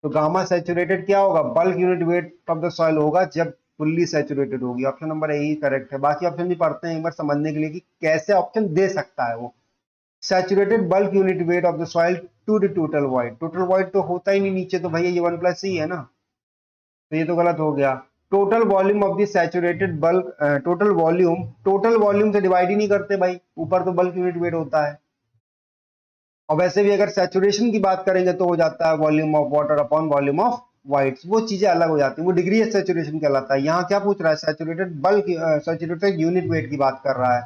A: तो गामा सैचुरेटेड क्या होगा, bulk unit weight of the soil होगा जब फुल्ली सैचुरेटेड होगी। Option number A he correct है। बाकी ऑप्शन भी पढ़ते हैं एक बार समझने के लिए कि कैसे ऑप्शन दे सकता है वो। Saturated bulk unit weight of the soil to the total void, total void तो होता ही नहीं नीचे, तो भैया ये 1 + E है ना, तो ये तो गलत हो गया। Total volume of the saturated bulk, total volume से डिवाइड ही नहीं करते भाई, ऊपर तो बल्क यूनिट वेट होता है। और वैसे भी अगर सैचुरेशन की बात करेंगे तो हो जाता है volume of water upon volume of whites, वो चीजें अलग हो जाती हैं, वो डिग्री ऑफ सैचुरेशन कहलाता है। यहाँ क्या पूछ रहा है, saturated bulk, saturated unit weight की बात कर रहा है,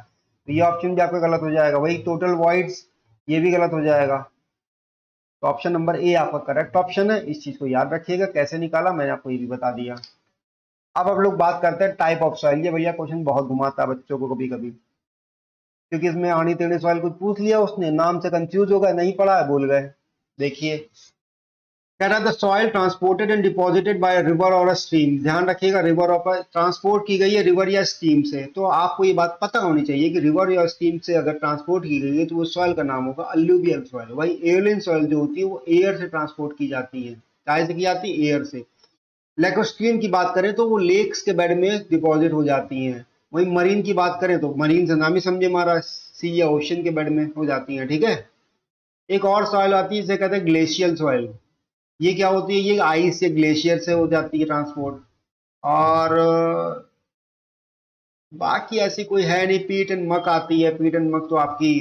A: तो ये ऑप्शन भी आपका गलत हो जाएगा। वही टोटल वॉइड्स, ये भी गलत हो जाएगा। तो ऑप्शन नंबर ए आपका करेक्ट ऑप्शन है, इस चीज को याद रखिएगा। कैसे निकाला मैंने आपको ये भी बता दिया। अब हम लोग बात करते हैं टाइप ऑफ सॉइल। ये भैया क्वेश्चन बहुत घुमाता है बच्चों को कभी कभी, क्योंकि इसमें आनी टेढ़ी सॉइल कुछ पूछ लिया उसने, नाम से कंफ्यूज हो गए, नहीं पढ़ा है, भूल गए। देखिए कह रहा the soil transported and deposited by river और स्ट्रीम, ध्यान रखिएगा रिवर और ट्रांसपोर्ट की गई है रिवर या स्ट्रीम से, तो आपको ये बात पता होनी चाहिए कि रिवर या स्ट्रीम से अगर ट्रांसपोर्ट की गई है तो वो सॉइल का नाम होगा अल्लूवियल सॉइल। वही एयरलाइन सॉइल जो होती है वो एयर से ट्रांसपोर्ट की जाती है, चाहे से की जाती है, एयर से। लैकोस्ट्रीम की बात करें तो वो लेक्स के बेड में डिपॉजिट हो जाती हैं। वही मरीन की बात करें तो मरीन से नाम ही समझे हमारा, सी या ओशन के बेड में हो जाती हैं, ठीक है। एक और सॉइल आती है जिसे कहते हैं ग्लेशियल सॉइल। ये क्या होती है, ये आइस या ग्लेशियर से हो जाती है ट्रांसपोर्ट। और बाकी ऐसी कोई है नहीं। पीट एंड मक आती है, पीट एंड मक तो आपकी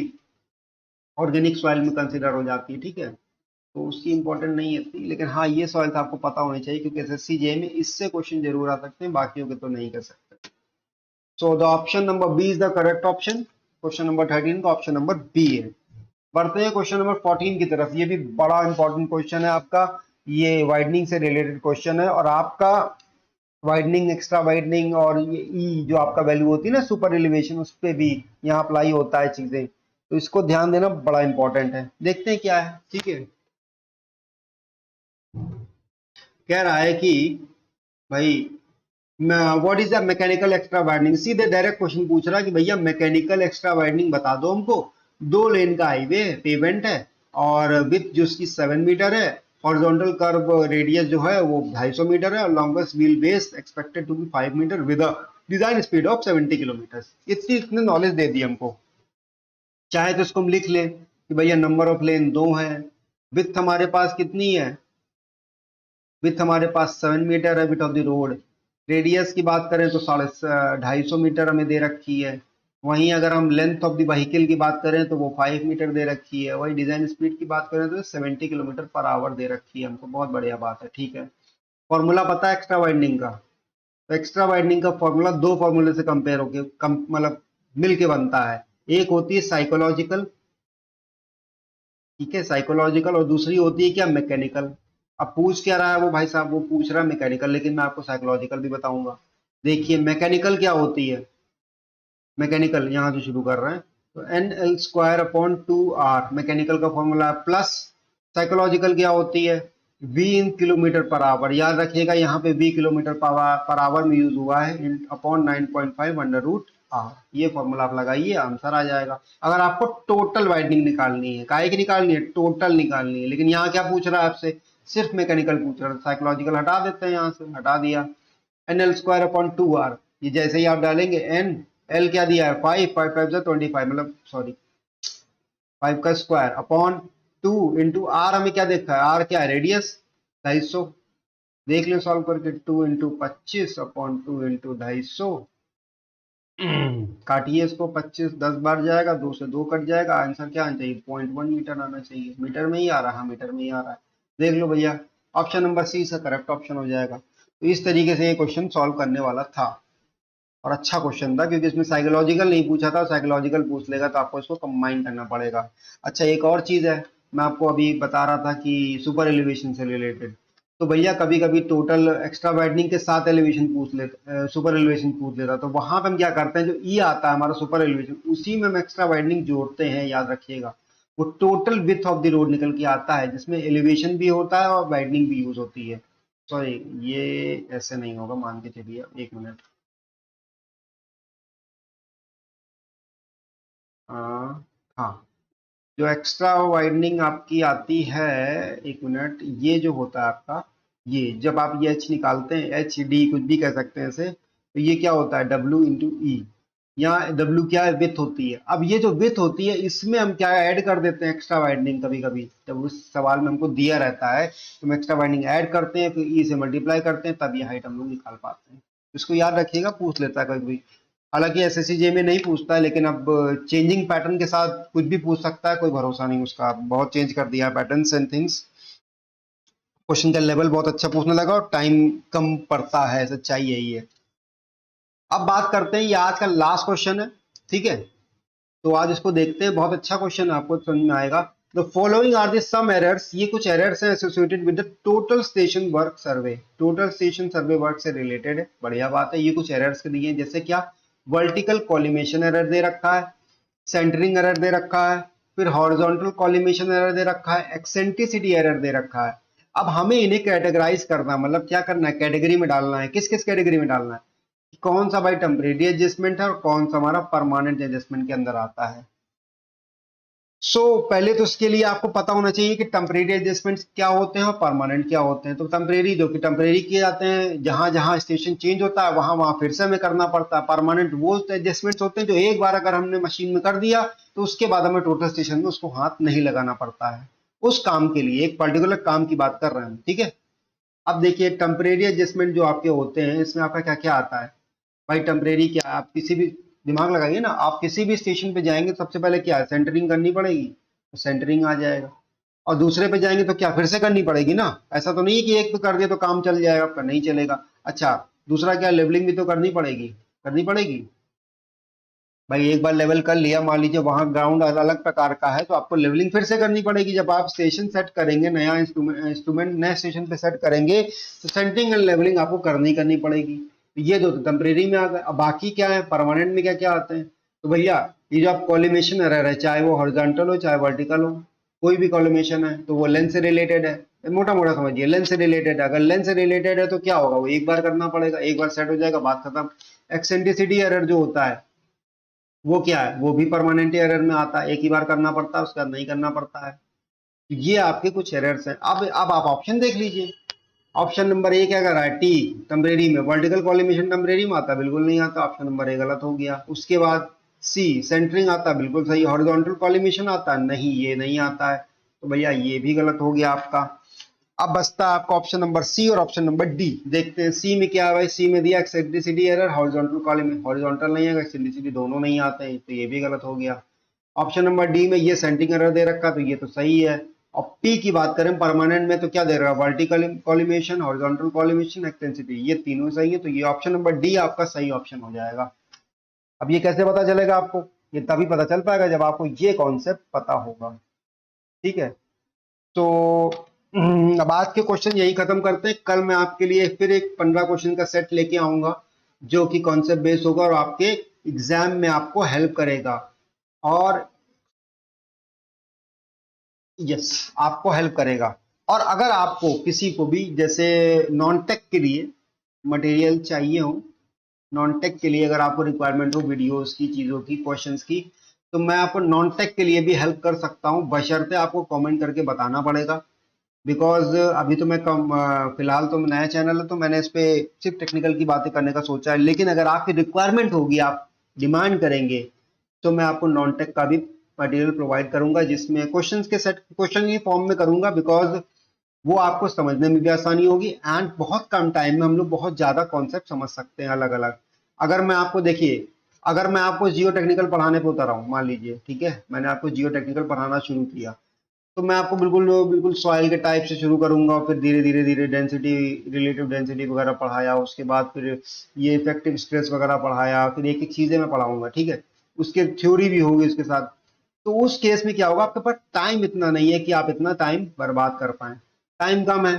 A: ऑर्गेनिक सॉइल में कंसिडर हो जाती है, ठीक है, तो उसकी इंपॉर्टेंट नहीं है इतनी। लेकिन हाँ ये सॉइल आपको पता होनी चाहिए, क्योंकि एसएससी जे में इससे क्वेश्चन जरूर आ सकते हैं, बाकियों के तो नहीं कर सकते। So the option number B is the correct option. Question number 13 का ऑप्शन नंबर बी है। बढ़ते हैं क्वेश्चन नंबर 14 की तरफ। ये भी बड़ा इंपॉर्टेंट क्वेश्चन है आपका, ये वाइडनिंग से रिलेटेड क्वेश्चन है, और आपका वाइडनिंग, एक्स्ट्रा वाइडनिंग और ये ई जो आपका वैल्यू होती है ना सुपर एलिवेशन, उस पे भी यहाँ अप्लाई होता है चीजें, तो इसको ध्यान देना बड़ा इंपॉर्टेंट है। देखते हैं क्या है। ठीक है, कह रहा है कि भाई what is the mechanical extra widening. सीधे डायरेक्ट क्वेश्चन पूछ रहा है कि भैया मैकेनिकल एक्स्ट्रा वाइडनिंग बता दो हमको। 2 लेन का हाईवे पेवेंट है और विथ जो उसकी 7 मीटर है, हॉरिजॉन्टल कर्व रेडियस जो है वो 250 मीटर है, और longest wheel base expected to be 5 metre with a design speed of 70 kilometre. इतनी नॉलेज दे दी हमको। चाहे तो इसको हम लिख लें कि भैया नंबर ऑफ लेन 2 है, विथ हमारे पास कितनी है, विथ हमारे पास 7 मीटर है width of the road. Radius की बात करें तो 250 मीटर हमें दे रखी है। वहीं अगर हम लेंथ ऑफ द व्हीकल की बात करें तो वो 5 मीटर दे रखी है। वही डिजाइन स्पीड की बात करें तो 70 किलोमीटर पर आवर दे रखी है हमको। बहुत बढ़िया बात है। ठीक है, फॉर्मूला पता है एक्स्ट्रा वाइडनिंग का? तो एक्स्ट्रा वाइडनिंग का फॉर्मूला दो फॉर्मूले से कंपेयर होके मतलब मिल के बनता है। एक होती है साइकोलॉजिकल, ठीक है, साइकोलॉजिकल, और दूसरी होती है क्या, मैकेनिकल। अब पूछ क्या रहा है वो भाई साहब, वो पूछ रहा है मैकेनिकल, लेकिन मैं आपको साइकोलॉजिकल भी बताऊंगा। देखिए मैकेनिकल क्या होती है, मैकेनिकल यहाँ से शुरू कर रहे हैं, तो N L square upon 2 R mechanical का फॉर्मूला है, प्लस साइकोलॉजिकल क्या होती है, V in kilometre per hour. याद रखिएगा यहाँ पे वी किलोमीटर पर आवर में यूज हुआ है, अपॉन 9.5 अंडर रूट आर। ये फॉर्मूला आप लगाइए, आंसर आ जाएगा। अगर आपको टोटल वाइडनिंग निकालनी है, काहे की निकालनी है, टोटल निकालनी है, लेकिन यहाँ क्या पूछ रहा है आपसे, सिर्फ मैकेनिकल पूछ रहा है। साइकोलॉजिकल हटा देते हैं, यहाँ से हटा दिया। N L square upon 2 R, ये जैसे ही आप डालेंगे एन, एल क्या दिया है 5, 5 5 जा 25, मतलब सॉरी 5 का स्क्वायर अपॉन 2 इंटू आर। हमें क्या देखा है, आर क्या है, रेडियस 250। देख लो सॉल्व करके, 2 इंटू 25 अपॉन 2 इंटू 250। काटिए इसको, 25 10 बार जाएगा, 2 से 2 कट जाएगा, आंसर क्या आना चाहिए, 0.1 मीटर आना चाहिए। मीटर में ही आ रहा है, मीटर में ही आ रहा है। देख लो भैया, ऑप्शन नंबर सी इसका करेक्ट ऑप्शन हो जाएगा। तो इस तरीके से ये क्वेश्चन सॉल्व करने वाला था, और अच्छा क्वेश्चन था, क्योंकि इसमें साइकोलॉजिकल नहीं पूछा था। साइकोलॉजिकल पूछ लेगा तो आपको इसको कंबाइन करना पड़ेगा। अच्छा, एक और चीज है, मैं आपको अभी बता रहा था कि सुपर एलिवेशन से रिलेटेड, तो भैया कभी कभी टोटल एक्स्ट्रा वाइडनिंग के साथ एलिवेशन पूछ लेते, सुपर एलिवेशन पूछ लेता, तो वहां पे हम क्या करते हैं, जो ई आता है हमारा सुपर एलिवेशन, उसी में हम एक्स्ट्रा वाइडनिंग जोड़ते हैं। याद रखिएगा, वो total width of the road निकल के आता है, जिसमें एलिवेशन भी होता है और वाइडनिंग भी यूज होती है। सॉरी, ये ऐसे नहीं होगा, मान के चलिए, एक मिनट। हाँ हाँ, जो एक्स्ट्रा वाइडनिंग आपकी आती है, एक मिनट, ये जो होता है आपका, ये जब आप ये एच निकालते हैं, एच डी कुछ भी कह सकते हैं इसे, तो ये क्या होता है, डब्ल्यू इंटू ई। यहाँ डब्ल्यू क्या है, विथ होती है। अब ये जो विथ होती है, इसमें हम क्या ऐड कर देते हैं, एक्स्ट्रा वाइडनिंग। कभी कभी जब उस सवाल में हमको दिया रहता है तो हम एक्स्ट्रा वाइडनिंग ऐड करते हैं, फिर ई से मल्टीप्लाई करते हैं, तब ये हाइट हम लोग निकाल पाते हैं। इसको याद रखिएगा, पूछ लेता है कभी। हालांकि एसएससीजे में नहीं पूछता है, लेकिन अब चेंजिंग पैटर्न के साथ कुछ भी पूछ सकता है, कोई भरोसा नहीं उसका। बहुत चेंज कर दिया है पैटर्न्स एंड थिंग्स। क्वेश्चन का लेवल बहुत अच्छा पूछने लगा और टाइम कम पड़ता है, सच्चाई यही है। अब बात करते हैं, ये आज का लास्ट क्वेश्चन है, ठीक है, तो आज इसको देखते हैं। बहुत अच्छा क्वेश्चन है, आपको समझ में आएगा। The following are the some errors, ये कुछ एरर्स हैं associated with the total station work survey. Total station survey work से रिलेटेड है, बढ़िया बात है। ये कुछ एरर्स के दिए हैं, जैसे क्या, वर्टिकल कॉलिमेशन एरर दे रखा है, सेंटरिंग एरर दे रखा है, फिर हॉरिजॉन्टल कॉलिमेशन एरर दे रखा है, एक्सेंट्रिसिटी एरर दे रखा है। अब हमें इन्हें कैटेगराइज करना है, मतलब क्या करना है, कैटेगरी में डालना है। किस किस कैटेगरी में डालना है, कौन सा भाई टेम्परेरी एडजस्टमेंट है और कौन सा हमारा परमानेंट एडजस्टमेंट के अंदर आता है। पहले तो इसके लिए आपको पता होना चाहिए कि टेम्परेरी एडजस्टमेंट्स क्या होते हैं और परमानेंट क्या होते हैं। तो टेम्परेरी, जो कि टेम्परेरी किए जाते हैं, जहां जहां स्टेशन चेंज होता है वहां वहां फिर से हमें करना पड़ता है। परमानेंट वो एडजस्टमेंट्स होते हैं जो एक बार अगर हमने मशीन में कर दिया तो उसके बाद हमें टोटल स्टेशन में उसको हाथ नहीं लगाना पड़ता है। उस काम के लिए, एक पर्टिकुलर काम की बात कर रहे हैं, ठीक है। अब देखिए, टेम्परेरी एडजस्टमेंट जो आपके होते हैं, इसमें आपका क्या क्या आता है भाई। टेम्परेरी क्या, आप किसी भी, दिमाग लगाइए ना, आप किसी भी स्टेशन पे जाएंगे सबसे पहले क्या है, सेंटरिंग करनी पड़ेगी, तो सेंटरिंग आ जाएगा। और दूसरे पे जाएंगे तो क्या, फिर से करनी पड़ेगी ना। ऐसा तो नहीं है कि एक पे कर दिया तो काम चल जाएगा आपका, नहीं चलेगा। अच्छा, दूसरा क्या, लेवलिंग भी तो करनी पड़ेगी, करनी पड़ेगी। भाई एक बार लेवल कर लिया, मान लीजिए वहां ग्राउंड अलग प्रकार का है, तो आपको लेवलिंग फिर से करनी पड़ेगी। जब आप स्टेशन सेट करेंगे, नया इंस्ट्रूमेंट नए स्टेशन पे सेट करेंगे, तो सेंटरिंग एंड लेवलिंग आपको करनी पड़ेगी। तो ये दो तो टेम्परेरी में आ गए। अब बाकी क्या है, परमानेंट में क्या क्या आते हैं? तो भैया ये जो आप कॉलिमेशन एरर है, चाहे वो हॉरिजॉन्टल हो चाहे वर्टिकल हो, कोई भी कॉलिमेशन है तो वो लेंथ से रिलेटेड है। मोटा मोटा समझिए, लेंथ से रिलेटेड है। अगर लेंथ से रिलेटेड है तो क्या होगा, वो एक बार करना पड़ेगा, एक बार सेट हो जाएगा, बात खत्म। एक्सेंट्रिसिटी एरर जो होता है वो क्या है, वो भी परमानेंट एरर में आता है, एक ही बार करना पड़ता है, उसके बाद नहीं करना पड़ता है। तो ये आपके कुछ एरर्स हैं। अब आप ऑप्शन देख लीजिए। ऑप्शन नंबर ए क्या कर रहा है, टी टेम्परेरी में, वर्टिकल कॉलिमेशन टेम्परेरी में आता, बिल्कुल नहीं आता, ऑप्शन नंबर ए गलत हो गया। उसके बाद सी सेंटरिंग आता, बिल्कुल सही। हॉरिजॉन्टल कॉलिमेशन आता नहीं, ये नहीं आता है, तो भैया ये भी गलत हो गया आपका। अब बचता है आपका ऑप्शन नंबर सी और ऑप्शन नंबर डी। देखते हैं सी में क्या है। भाई सी में दिया eccentricity error, horizontal column, horizontal नहीं है, एक्सेंट्रिसिटी दोनों नहीं आते हैं, तो ये भी गलत हो गया। ऑप्शन नंबर डी में ये सेंटरिंग एरर दे रखा, तो ये तो सही है। और पी की बात करें परमानेंट में, तो क्या दे रहा है, वर्टिकल कॉलिमेशन, हॉरिजॉन्टल कॉलिमेशन, एक्सटेंसिटी, ये तीनों सही है। तो ये ऑप्शन नंबर डी आपका सही ऑप्शन हो जाएगा। अब ये कैसे पता चलेगा आपको, ये तभी पता चल पाएगा जब आपको ये कॉन्सेप्ट पता होगा। ठीक है, तो अब आज के क्वेश्चन यही खत्म करते हैं। कल मैं आपके लिए फिर एक 15 क्वेश्चन का सेट लेके आऊंगा, जो कि कॉन्सेप्ट बेस्ड होगा और आपके एग्जाम में आपको हेल्प करेगा। और यस, आपको हेल्प करेगा। और अगर आपको किसी को भी जैसे नॉन टेक के लिए मटेरियल चाहिए हो, नॉन टेक के लिए अगर आपको रिक्वायरमेंट हो वीडियोस की, चीज़ों की, क्वेश्चंस की, तो मैं आपको नॉन टेक के लिए भी हेल्प कर सकता हूँ, बशर्ते आपको कमेंट करके बताना पड़ेगा। बिकॉज अभी तो मैं कम फिलहाल तो नया चैनल है, तो मैंने इस पे सिर्फ टेक्निकल की बातें करने का सोचा है। लेकिन अगर आपकी रिक्वायरमेंट होगी, आप डिमांड करेंगे, तो मैं आपको नॉन टेक का भी मटेरियल प्रोवाइड करूंगा, जिसमें क्वेश्चंस के सेट, क्वेश्चन की फॉर्म में करूंगा। बिकॉज वो आपको समझने में भी आसानी होगी, एंड बहुत कम टाइम में हम लोग बहुत ज्यादा कॉन्सेप्ट समझ सकते हैं अलग अलग। अगर मैं आपको देखिए, अगर मैं आपको जियो टेक्निकल पढ़ाने पे उतर रहा हूँ, मान लीजिए, ठीक है, मैंने आपको जियो टेक्निकल पढ़ाना शुरू किया, तो मैं आपको बिल्कुल बिल्कुल सॉइल के टाइप से शुरू करूंगा, फिर धीरे धीरे धीरे डेंसिटी, रिलेटिव डेंसिटी वगैरह पढ़ाया, उसके बाद फिर ये इफेक्टिव स्ट्रेस वगैरह पढ़ाया, फिर एक एक चीजें मैं पढ़ाऊंगा, ठीक है, उसके थ्योरी भी होगी उसके साथ। तो उस केस में क्या होगा, आपके पास टाइम इतना नहीं है कि आप इतना टाइम बर्बाद कर पाए, टाइम कम है।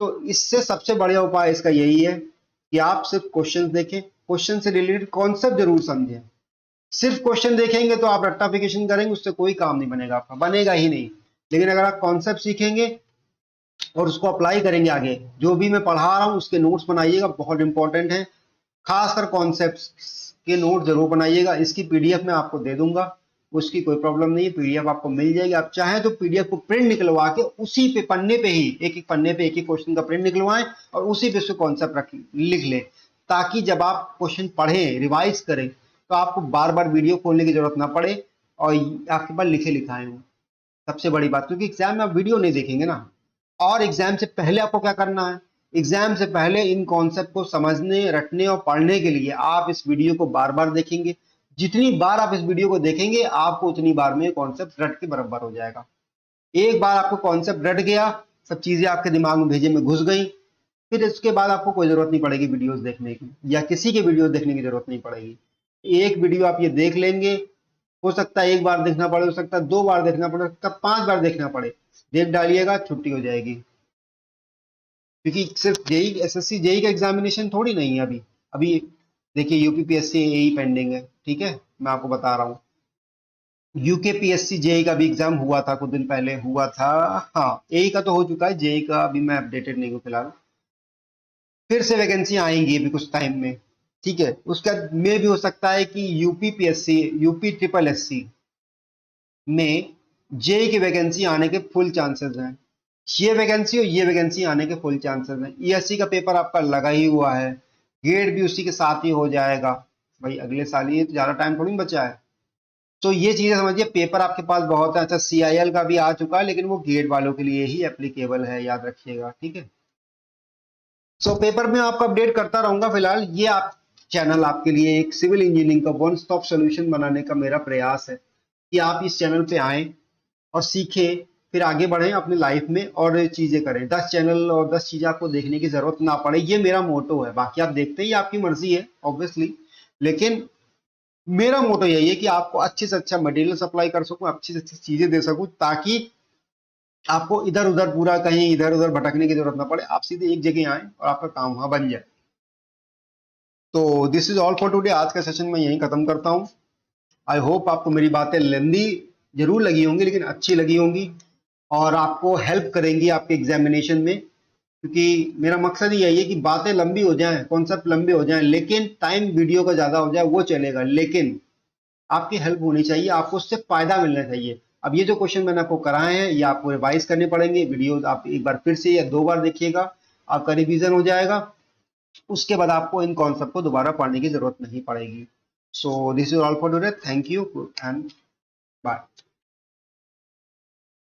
A: तो इससे सबसे बढ़िया उपाय इसका यही है कि आप सिर्फ क्वेश्चन देखें, क्वेश्चन से रिलेटेड कॉन्सेप्ट जरूर समझें। सिर्फ क्वेश्चन देखेंगे तो आप रट्टाफिकेशन करेंगे, उससे कोई काम नहीं बनेगा आपका, बनेगा ही नहीं। लेकिन अगर आप कॉन्सेप्ट सीखेंगे और उसको अप्लाई करेंगे आगे, जो भी मैं पढ़ा रहा हूँ उसके नोट्स बनाइएगा, बहुत इंपॉर्टेंट है। खासकर कॉन्सेप्ट के नोट जरूर बनाइएगा। इसकी पीडीएफ मैं आपको दे दूंगा, उसकी कोई प्रॉब्लम नहीं है, पीडीएफ आपको मिल जाएगी। आप चाहें तो पीडीएफ को प्रिंट निकलवा के उसी पे पन्ने पे ही, एक एक पन्ने पे एक एक क्वेश्चन का प्रिंट निकलवाएं और उसी पे उसको कॉन्सेप्ट लिख लें, ताकि जब आप क्वेश्चन पढ़ें, रिवाइज करें, तो आपको बार बार वीडियो खोलने की जरूरत ना पड़े और आपके पास लिखे लिखाए हों। सबसे बड़ी बात, क्योंकि एग्जाम में आप वीडियो नहीं देखेंगे ना। और एग्जाम से पहले आपको क्या करना है, एग्जाम से पहले इन कॉन्सेप्ट को समझने, रटने और पढ़ने के लिए आप इस वीडियो को बार बार देखेंगे। जितनी बार आप इस वीडियो को देखेंगे, आपको उतनी बार में कॉन्सेप्ट रट के बराबर हो जाएगा। एक बार आपको कॉन्सेप्ट रट गया, सब चीजें आपके दिमाग में भेजे में घुस गई, फिर इसके बाद आपको कोई जरूरत नहीं पड़ेगी वीडियोस देखने की, या किसी के वीडियो देखने की जरूरत नहीं पड़ेगी। एक वीडियो आप ये देख लेंगे, हो सकता है एक बार देखना पड़े, हो सकता है 2 बार देखना पड़े, हो सकता है 5 बार देखना पड़े, देख डालिएगा, छुट्टी हो जाएगी। क्योंकि सिर्फ जेई, एसएससी जेई का एग्जामिनेशन थोड़ी नहीं है अभी। अभी देखिए यूपीपीएससी यही पेंडिंग है, ठीक है, मैं आपको बता रहा हूँ। यूकेपीएससी जेई का भी एग्जाम हुआ था, कुछ दिन पहले हुआ था। हाँ, एई का तो हो चुका है, जेई का अभी मैं अपडेटेड नहीं हूँ फिलहाल। फिर से वैकेंसी आएंगी अभी कुछ टाइम में, ठीक है। उसका में भी हो सकता है कि यूपीपीएससी, यूपी ट्रिपल एससी में जेई की वैकेंसी आने के फुल चांसेस हैं। ये वैकेंसी और ये वैकेंसी आने के फुल चांसेस हैं। ईएससी का पेपर आपका लगा ही हुआ है, गेट भी उसी के साथ ही हो जाएगा। भाई अगले साल, ही तो ज्यादा टाइम थोड़ी बचा है। तो ये चीजें समझिए, पेपर आपके पास बहुत है। अच्छा, सीआईएल का भी आ चुका है, लेकिन वो गेट वालों के लिए ही एप्लीकेबल है, याद रखिएगा, ठीक है। सो पेपर में आपको अपडेट करता रहूंगा। फिलहाल ये आप चैनल आपके लिए एक सिविल इंजीनियरिंग का वन स्टॉप सोल्यूशन बनाने का मेरा प्रयास है, कि आप इस चैनल पे आएं और सीखें, फिर आगे बढ़ें अपनी लाइफ में और चीजें करें। 10 चैनल और 10 चीजें आपको देखने की जरूरत ना पड़े, ये मेरा मोटो है। बाकी आप देखते ही, आपकी मर्जी है ऑब्वियसली, लेकिन मेरा मोटो यही है कि आपको अच्छे से अच्छा मटेरियल सप्लाई कर सकूं, अच्छी से अच्छी चीजें दे सकूं, ताकि आपको इधर उधर पूरा कहीं इधर उधर भटकने की जरूरत ना पड़े, आप सीधे एक जगह आए और आपका काम वहां बन जाए। तो this is all for today. आज का सेशन मैं यहीं खत्म करता हूं। आई होप आपको मेरी बातें लेंदी जरूर लगी होंगी, लेकिन अच्छी लगी होंगी और आपको हेल्प करेंगी आपके एग्जामिनेशन में, क्योंकि मेरा मकसद ही यही है कि बातें लंबी हो जाएं, कॉन्सेप्ट लंबे हो जाएं, लेकिन टाइम वीडियो का ज्यादा हो जाए वो चलेगा, लेकिन आपकी हेल्प होनी चाहिए, आपको उससे फायदा मिलना चाहिए। अब ये जो क्वेश्चन मैंने आपको कराए हैं ये आपको रिवाइज करने पड़ेंगे, वीडियो आप एक बार फिर से या 2 बार देखिएगा, आपका रिवीजन हो जाएगा। उसके बाद आपको इन कॉन्सेप्ट को दोबारा पढ़ने की जरूरत नहीं पड़ेगी। So this is all for today, thank you and bye.